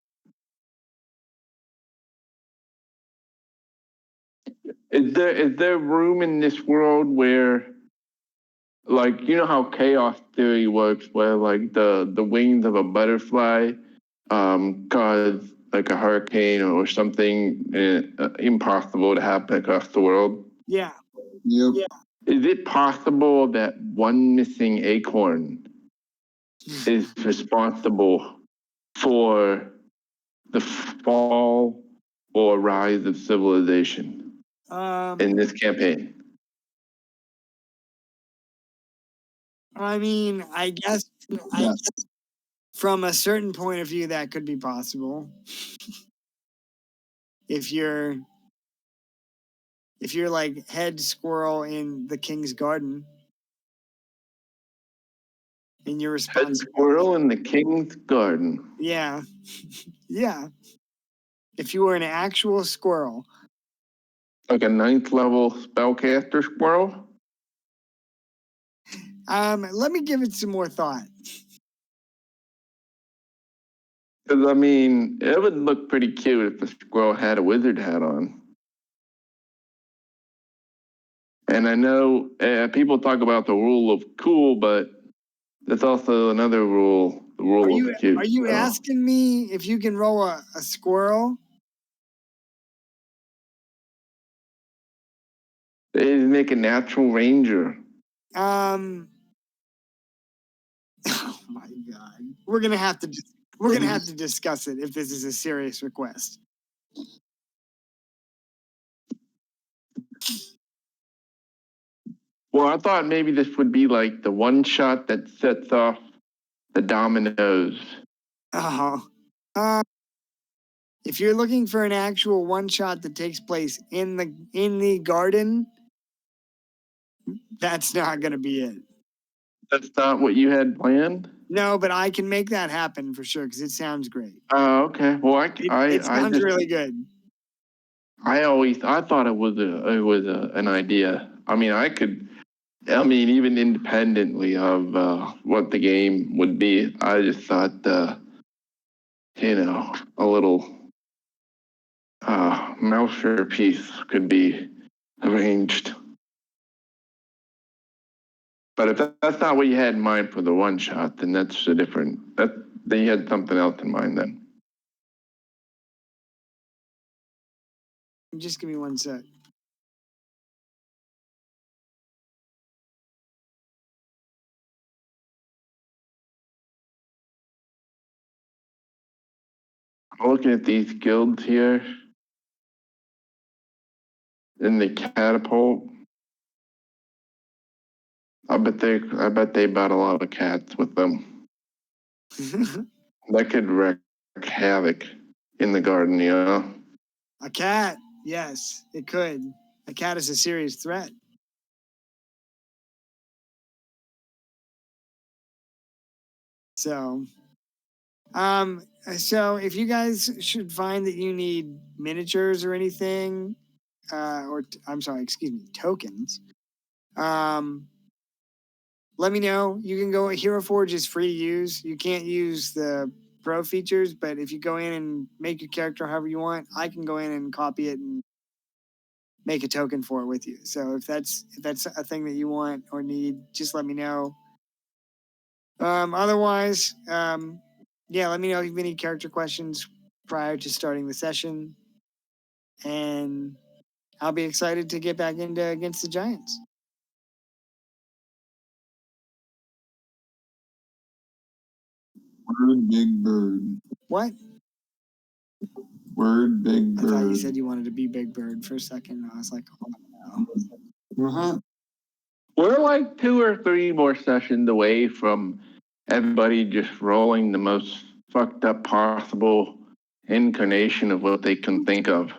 Is there room in this world where, like, you know how chaos theory works, where like the wings of a butterfly cause like a hurricane or something impossible to happen across the world? Yeah. Yep. Yeah. Is it possible that one missing acorn is responsible for the fall or rise of civilization in this campaign? I mean, I guess from a certain point of view, that could be possible. If you're like head squirrel in the king's garden, and you're Head responsible. squirrel in the king's garden. Yeah, yeah. If you were an actual squirrel, Like a 9th level spellcaster squirrel? let me give it some more thought. Because, I mean, it would look pretty cute if the squirrel had a wizard hat on. And I know people talk about the rule of cool, but there's also another rule, the rule of cute. Are you asking me if you can roll a squirrel? They make a natural ranger. Oh my god, we're gonna have to discuss it if this is a serious request. Well, I thought maybe this would be like the one shot that sets off the dominoes. Oh, if you're looking for an actual one shot that takes place in the garden, that's not gonna be it. That's not what you had planned? No, but I can make that happen for sure because it sounds great. Oh, okay. Well, It sounds really good. I thought it was an idea. I mean, even independently of what the game would be, I just thought, a little mouser piece could be arranged. But if that's not what you had in mind for the one shot, then that's then you had something else in mind then. Just give me one sec. I'm looking at these guilds here in the catapult. I bet they bought a lot of cats with them. That could wreak havoc in the garden, you know? A cat, yes, it could. A cat is a serious threat. So, so if you guys should find that you need miniatures or anything, tokens, let me know. You can go. Hero Forge is free to use. You can't use the pro features, but if you go in and make your character however you want, I can go in and copy it and make a token for it with you. So if that's a thing that you want or need, just let me know. Otherwise, yeah, let me know if you have any character questions prior to starting the session, and I'll be excited to get back into Against the Giants. Word big bird. What? Word big bird. I thought you said you wanted to be Big Bird for a second. I was like, oh no. Uh-huh. We're like 2 or 3 more sessions away from everybody just rolling the most fucked up possible incarnation of what they can think of.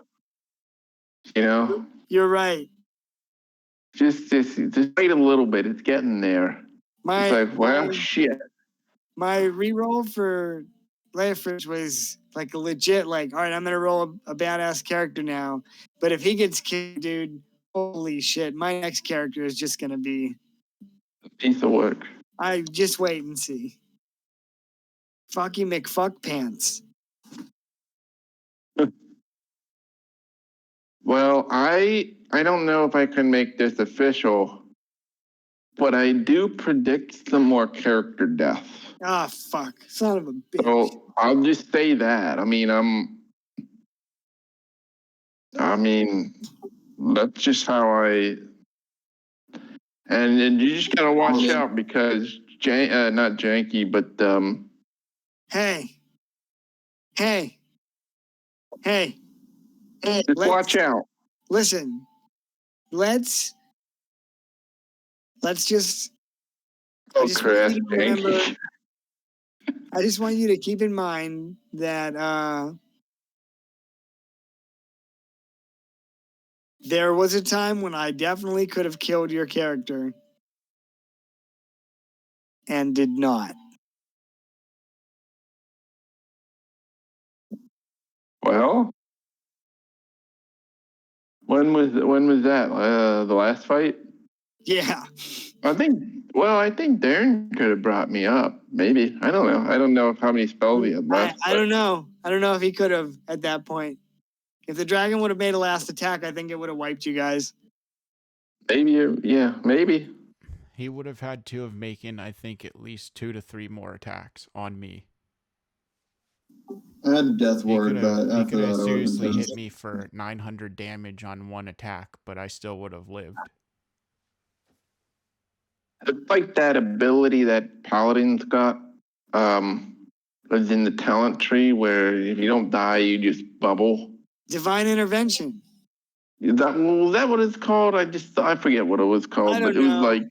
You know? You're right. Just wait a little bit. It's getting there. It's like, well, shit. My reroll for Leifridge was like a legit, like, all right, I'm gonna roll a badass character now. But if he gets killed, dude, holy shit, my next character is just gonna be A piece of work. I just wait and see. Fucky McFuck pants. Well, I don't know if I can make this official, but I do predict some more character deaths. Ah, fuck. Son of a bitch. So I'll just say that. I mean, that's just how and you just gotta watch out because not janky, but Hey, Hey, Just let's- watch out. listen. Let's just. I Oh, just want Chris. you to remember. I just want you to keep in mind that there was a time when I definitely could have killed your character and did not. Well, when was that? The last fight? Yeah. I think Darren could have brought me up. Maybe. I don't know. I don't know how many spells he had left. I don't know. I don't know if he could have at that point. If the dragon would have made a last attack, I think it would have wiped you guys. Maybe. Yeah. Maybe. He would have had to have making, I think, at least 2 to 3 more attacks on me. I had Death He Ward, could but have after that, I would seriously have hit been me for 900 damage on one attack, but I still would have lived. It's like that ability that Paladin's got. Was in the talent tree where if you don't die, you just bubble. Divine intervention. Was that what it's called? I forget what it was called, I but don't it was know. like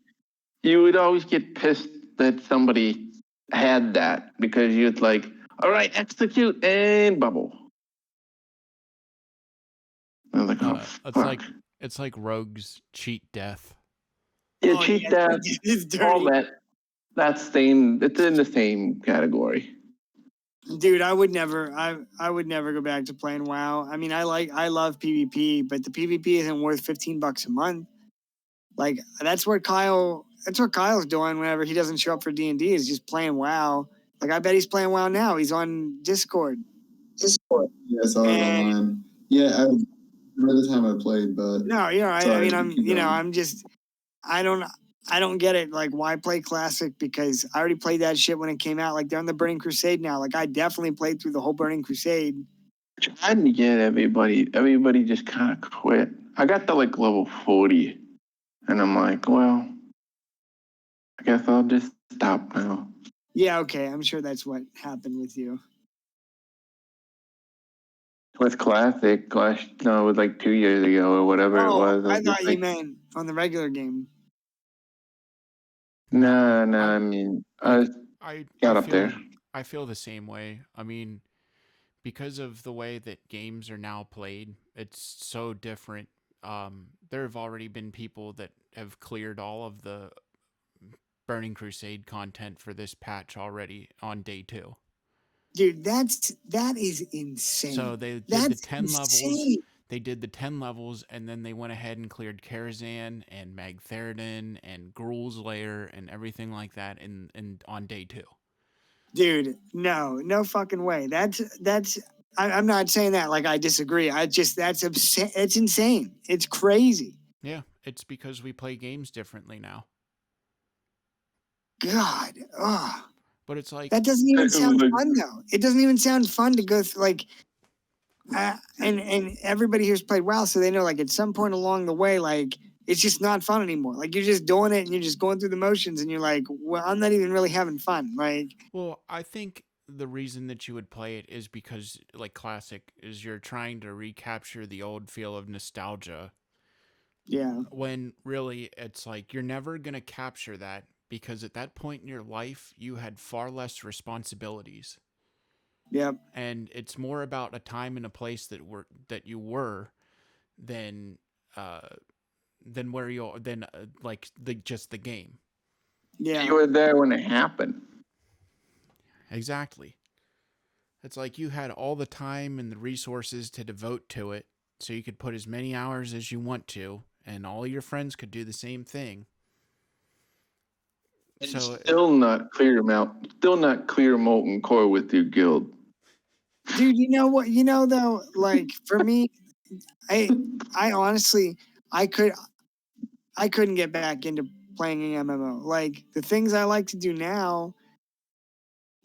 you would always get pissed that somebody had that because you'd like, all right, execute and bubble. I was like, oh, fuck. It's like rogues cheat death. Yeah, Oh, cheat yeah, death, it's dirty. all that. It's in the same category. Dude, I would never go back to playing WoW. I mean, I love PvP, but the PvP isn't worth $15 a month. Like that's what Kyle's doing whenever he doesn't show up for D&D is just playing WoW. Like I bet he's playing WoW now. He's on Discord. Yeah, I saw it online. Yeah, I remember the time I played, but No, you're right. sorry, I mean, keep going. I'm just I don't get it. Like, why play Classic? Because I already played that shit when it came out. Like, they're on the Burning Crusade now. Like, I definitely played through the whole Burning Crusade. Trying to get everybody just kind of quit. I got to like level 40, and I'm like, well, I guess I'll just stop now. Yeah, okay. I'm sure that's what happened with you. With Classic, it was like 2 years ago or whatever it was. I thought like, you meant on the regular game. No, I mean, I got up there. I feel the same way. I mean, because of the way that games are now played, it's so different. There have already been people that have cleared all of the Burning Crusade content for this patch already on day 2. Dude, that is insane. So they did the 10 levels. They did the 10 levels, and then they went ahead and cleared Karazhan and Magtheridon and Gruul's Lair and everything like that in on day 2. Dude, no fucking way. I'm not saying that like I disagree. It's insane. It's crazy. Yeah, it's because we play games differently now. God, But it's like that doesn't even sound fun though. It doesn't even sound fun to go through like. And everybody here's played WoW, so they know like at some point along the way, like it's just not fun anymore. Like you're just doing it and you're just going through the motions, and you're like, well, I'm not even really having fun. Like, well, I think the reason that you would play it is because like Classic is you're trying to recapture the old feel of nostalgia. Yeah. When really it's like you're never gonna capture that because at that point in your life you had far less responsibilities. Yep. And it's more about a time and a place that you were than where you are like just the game. Yeah. You were there when it happened. Exactly. It's like you had all the time and the resources to devote to it, so you could put as many hours as you want to, and all your friends could do the same thing. And so still not clear molten core with your guild. Dude, you know what? You know though, like for me, I honestly I couldn't get back into playing an MMO. Like the things I like to do now,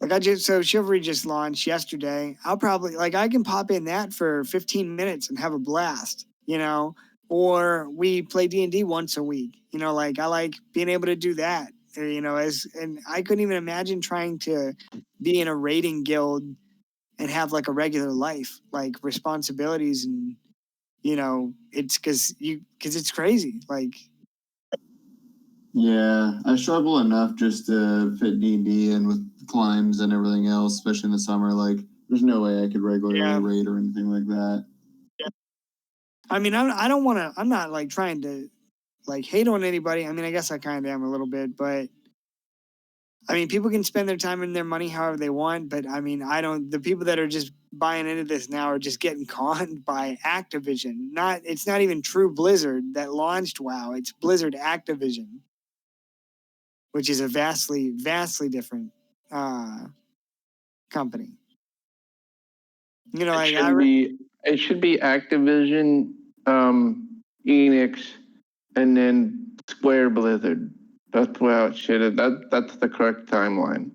like Chivalry just launched yesterday. I'll probably I can pop in that for 15 minutes and have a blast, you know. Or we play D&D once a week, you know. Like I like being able to do that, you know. And I couldn't even imagine trying to be in a raiding guild and have like a regular life, like responsibilities, and it's because it's crazy. Like, Yeah, I struggle enough just to fit D&D in with climbs and everything else, especially in the summer. Like, there's no way I could regularly raid or anything like that. I mean, I don't want to. I'm not like trying to like hate on anybody. I mean, I guess I kind of am a little bit, but I mean, people can spend their time and their money however they want. But I mean, I don't. The people that are just buying into this now are just getting conned by Activision. It's not even true Blizzard that launched WoW. It's Blizzard Activision, which is a vastly different company. It should be Activision, Enix, and then Square Blizzard. That's how it should have. That's the correct timeline.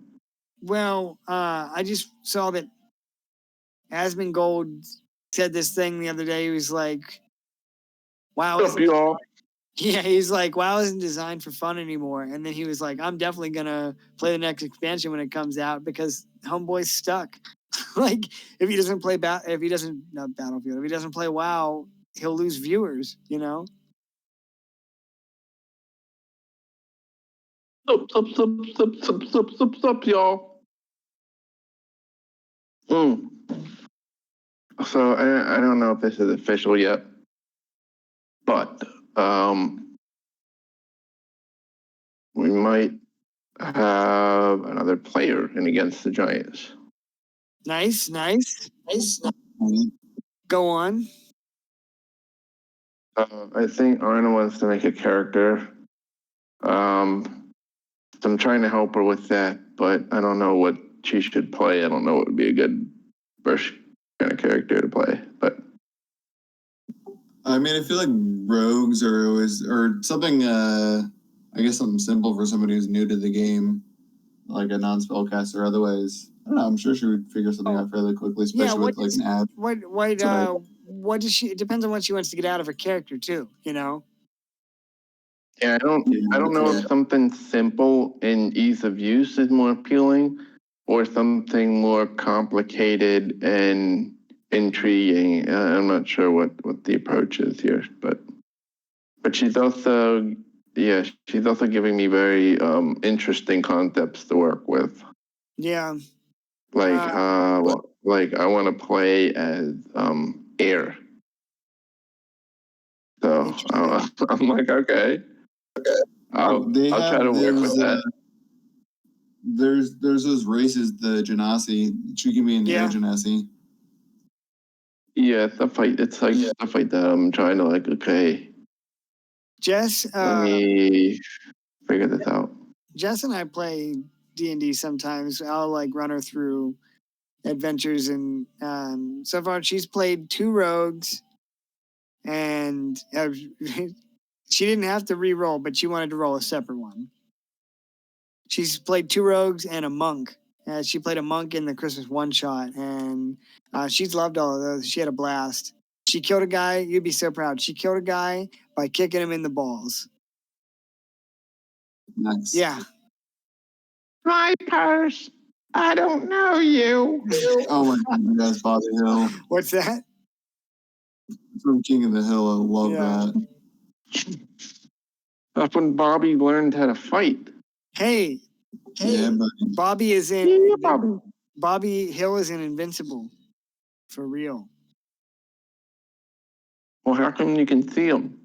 Well, I just saw that Asmongold said this thing the other day. He was like, "Wow, he's like, WoW isn't designed for fun anymore." And then he was like, "I'm definitely gonna play the next expansion when it comes out because Homeboy's stuck. Like, if he doesn't play Battlefield, if he doesn't play WoW, he'll lose viewers. Sup, y'all. So I don't know if this is official yet, but we might have another player in against the Giants. Nice. Go on. I think Arna wants to make a character. I'm trying to help her with that, but I don't know what she should play. I don't know what would be a good first kind of character to play. But I mean, I feel like rogues are always, or something, I guess something simple for somebody who's new to the game, like a non-spellcaster. Otherwise, I don't know, I'm sure she would figure something out fairly quickly, especially with like an ad. What does she? It depends on what she wants to get out of her character too. Yeah, I don't know if something simple and ease of use is more appealing, or something more complicated and intriguing. I'm not sure what the approach is here, but she's also giving me very interesting concepts to work with. Yeah. Like I want to play as air. So I'm like, okay. I'll try to work with that. There's those races, the Genasi. She can be an air Genasi. Yeah, stuff like that. I'm trying to like, okay. Jess, let me figure this out. Jess and I play D&D sometimes. I'll like run her through adventures, and so far she's played 2 rogues, and she didn't have to re-roll, but she wanted to roll a separate one. She's played 2 rogues and a monk. She played a monk in the Christmas one-shot, and she's loved all of those. She had a blast. She killed a guy. You'd be so proud. She killed a guy by kicking him in the balls. Nice. Yeah. My purse. I don't know you. Oh my God, that's Bobby Hill. What's that? From King of the Hill. I love that. That's when Bobby learned how to fight. Hey, yeah, Bobby is in. Bobby Hill is in Invincible, for real. Well, how come you can see him?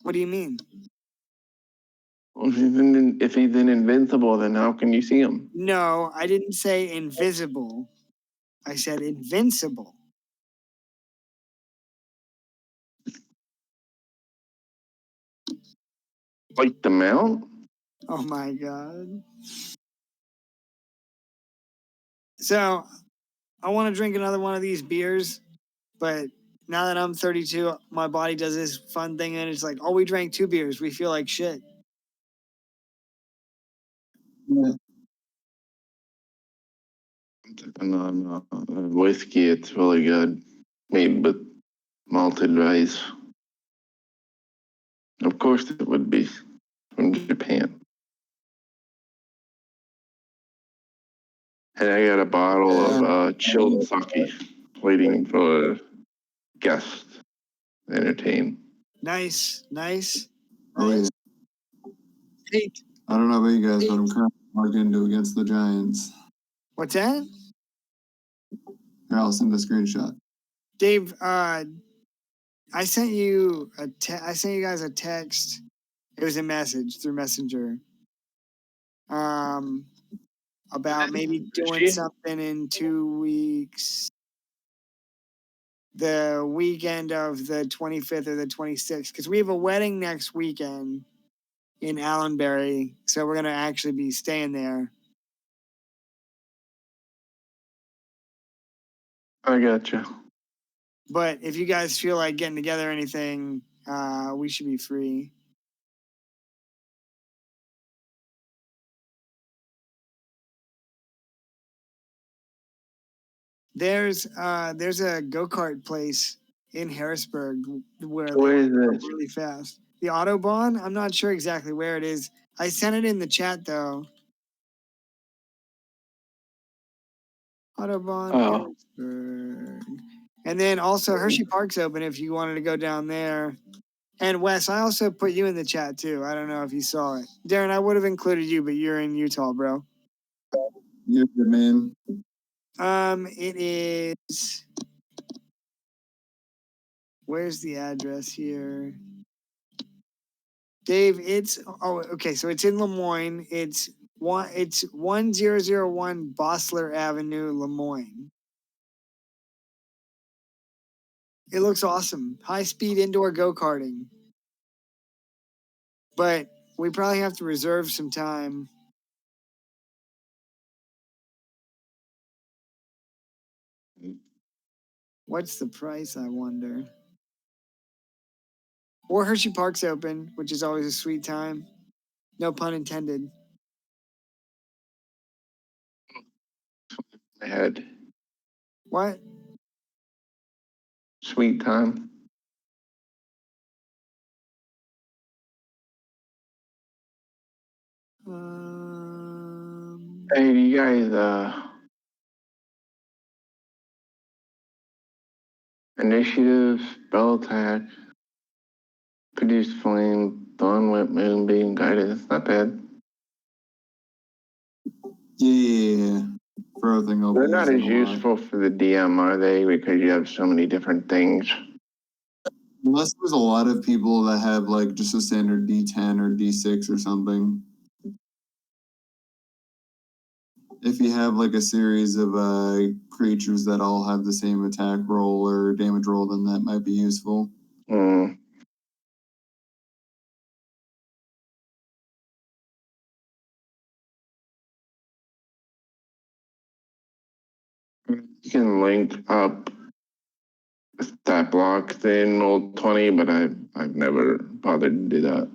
What do you mean? Well, if he's in Invincible, then how can you see him? No, I didn't say invisible. I said invincible. Fight them out? Oh my God. So, I want to drink another one of these beers, but now that I'm 32, my body does this fun thing, and it's like, oh, we drank 2 beers. We feel like shit. Yeah. On whiskey, it's really good. Made with malted rice. Of course, it would be from Japan. And I got a bottle of chilled sake waiting for guests to entertain. Nice. Oh yeah. Hey, I don't know about you guys, but I'm currently logged into against the Giants. what's that? Here, I'll send a screenshot. Dave, I sent you I sent you guys a text. It was a message through Messenger. About maybe doing something in 2 weeks. The weekend of the 25th or the 26th, because we have a wedding next weekend in Allenbury, so we're gonna actually be staying there. I gotcha. But if you guys feel like getting together or anything, we should be free. There's a go-kart place in Harrisburg where Where they is go this? really fast. The Autobahn, I'm not sure exactly where it is. I sent it in the chat though. Autobahn Harrisburg. And then also Hershey Park's open if you wanted to go down there. And Wes, I also put you in the chat too. I don't know if you saw it. Darren, I would have included you, but you're in Utah, bro. You're good, man. It is. Where's the address here? Dave, it's okay. So it's in Lemoyne. It's 1001 Bossler Avenue, Lemoyne. It looks awesome. High speed indoor go-karting. But we probably have to reserve some time. What's the price, I wonder? Or Hershey Park's open, which is always a sweet time. No pun intended. I had What? sweet time. Hey, do you guys initiative, spell attack, produce flame, dawn whip, moonbeam, guidance? Not bad. Yeah. For everything I'll be They're not as using a lot. useful for the DM, are they? Because you have so many different things. Unless there's a lot of people that have like just a standard D10 or D6 or something. If you have like a series of creatures that all have the same attack roll or damage roll, then that might be useful. Mm. You can link up stat blocks in Roll20, but I've never bothered to do that.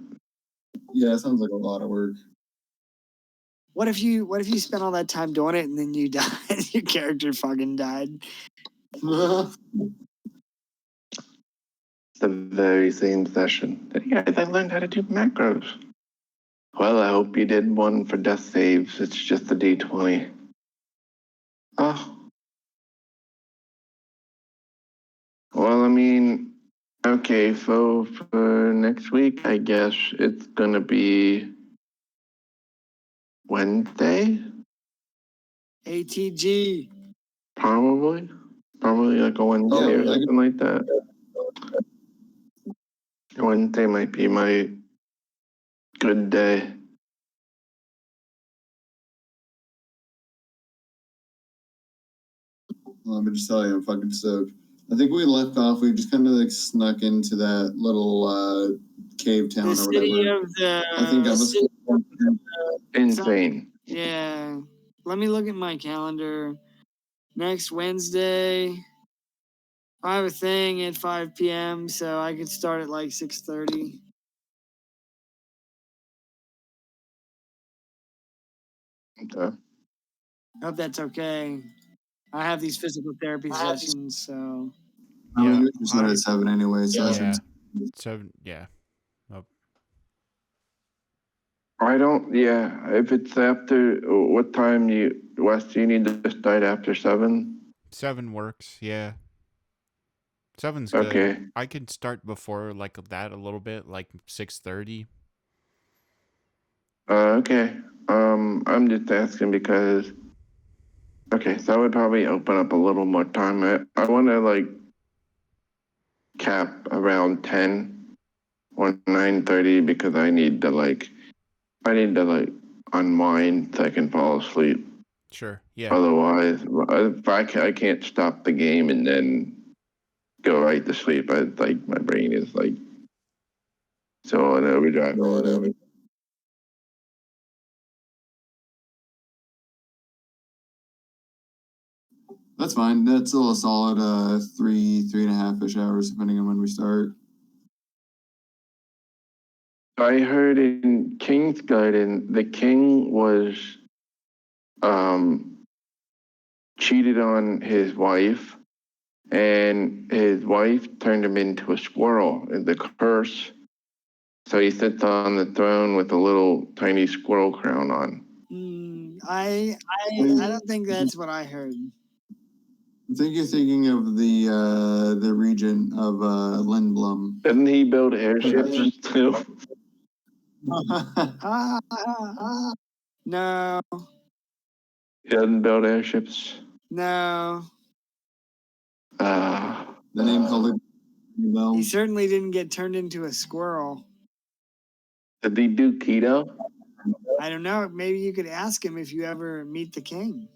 Yeah, it sounds like a lot of work. What if you spent all that time doing it and then you died? Your character fucking died. The very same session. Hey guys, I learned how to do macros. Well, I hope you did one for death saves. It's just a D20. Oh. Well, I mean, okay, so for next week, I guess it's gonna be Wednesday? ATG. Probably like a Wednesday or something like that. Wednesday might be my good day. Let me just tell you, I'm fucking stoked. I think we left off. We just kind of like snuck into that little cave town The or city whatever. of the. I think Insane. Yeah. Let me look at my calendar. Next Wednesday, I have a thing at 5 p.m., so I could start at like 6:30. Okay. I hope that's okay. I have these physical therapy sessions, so. I mean, Yeah, we can start at 7 anyway, so yeah. So yeah. Oh. I don't, yeah, if it's after, what time Wes, do you need to start after 7? 7 works. Yeah. 7's good. Okay. I could start before like that a little bit, like 6:30. Okay. I'm just asking because. Okay, so I would probably open up a little more time. I want to like cap around 10 or 9:30 because I need to like unwind so I can fall asleep. Sure. Yeah. Otherwise, if I can't stop the game and then go right to sleep. My brain is like so on overdrive. That's fine. That's still a solid 3.5-ish hours, depending on when we start. I heard in King's Garden, the king was cheated on his wife, and his wife turned him into a squirrel. The curse. So he sits on the throne with a little tiny squirrel crown on. I don't think that's what I heard. I think you're thinking of the regent of Lindblom. Doesn't he build airships too? No, He doesn't build airships. no. Uh, The name called He certainly didn't get turned into a squirrel. did he do keto? I don't know. Maybe you could ask him if you ever meet the king.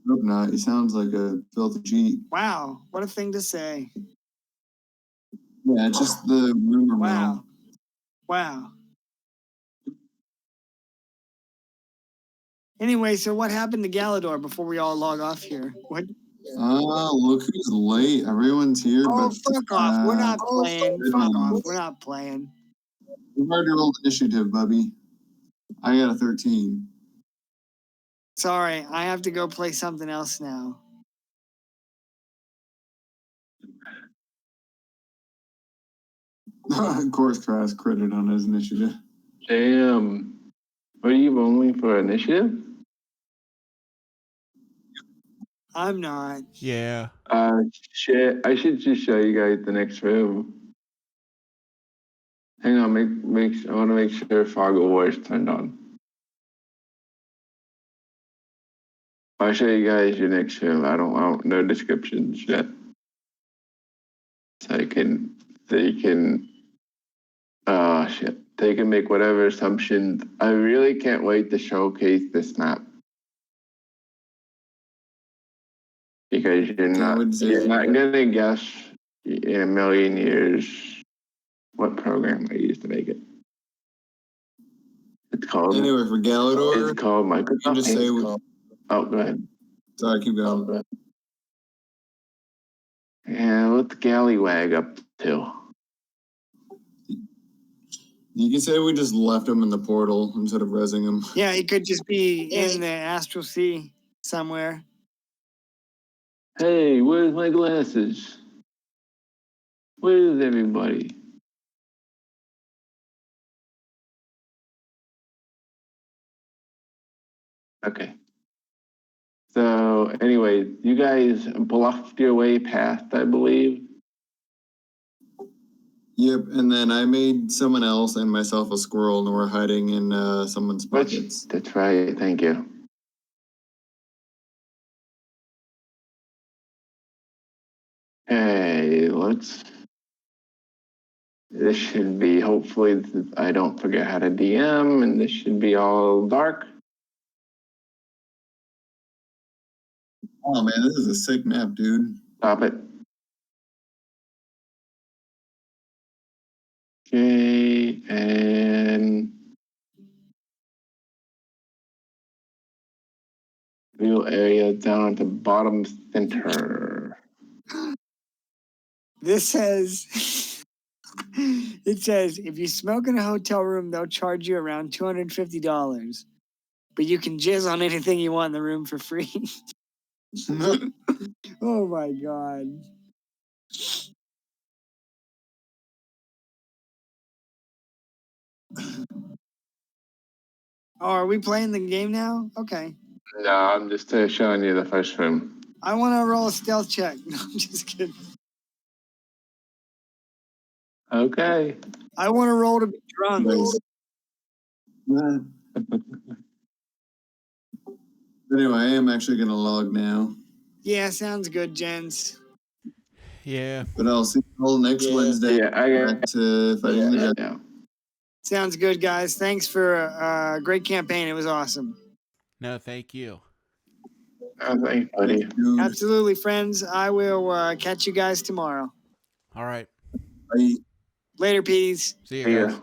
Hope not. He sounds like a filthy cheat. Wow, what a thing to say. Yeah, it's just the rumor Wow. mill. Wow. Anyway, so what happened to Galador before we all log off here? What? Look who's late. Everyone's here, Oh, but fuck off. We're not playing. Fuck off. We're not playing. We've already rolled initiative, Bubby. I got a 13. Sorry, I have to go play something else now. Of course, Crass credit on his initiative. Damn. What are you rolling for initiative? I'm not. Yeah. Shit. I should just show you guys the next room. Hang on, I want to make sure Fog of War is turned on. I'll show you guys your next room. I don't no descriptions yet. So you can shit. They can make whatever assumptions. I really can't wait to showcase this map. Because you're not gonna guess in a million years what program I used to make it. It's called Anyway, for Galador, it's called Microsoft. you just say Oh, go ahead. Sorry, keep going. Yeah, what's Gallywag up to? You can say we just left him in the portal instead of resing him. Yeah, he could just be in the astral sea somewhere. Hey, where's my glasses? Where's everybody? Okay. So, anyway, you guys bluffed your way past, I believe. Yep, and then I made someone else and myself a squirrel, and we're hiding in someone's pockets. That's right. Thank you. Hey, this should be, hopefully, I don't forget how to DM, and this should be all dark. Oh man, this is a sick map, dude. Stop it. Okay, and view area down at the bottom center. This says, it says, if you smoke in a hotel room, they'll charge you around $250. But you can jizz on anything you want in the room for free. Oh my God. Oh, are we playing the game now? Okay. No, I'm just showing you the first room. I want to roll a stealth check. No, I'm just kidding. Okay. I want to roll to be drunk. Nice. Anyway, I am actually going to log now. Yeah, sounds good, gents. Yeah. But I'll see you all next Wednesday. Yeah, I Back to fighting the yeah. Sounds good, guys. Thanks for a great campaign. It was awesome. No, thank you. Thanks, buddy. Dude. Absolutely, friends. I will catch you guys tomorrow. All right. Bye. Later, Peas. See you See guys. ya.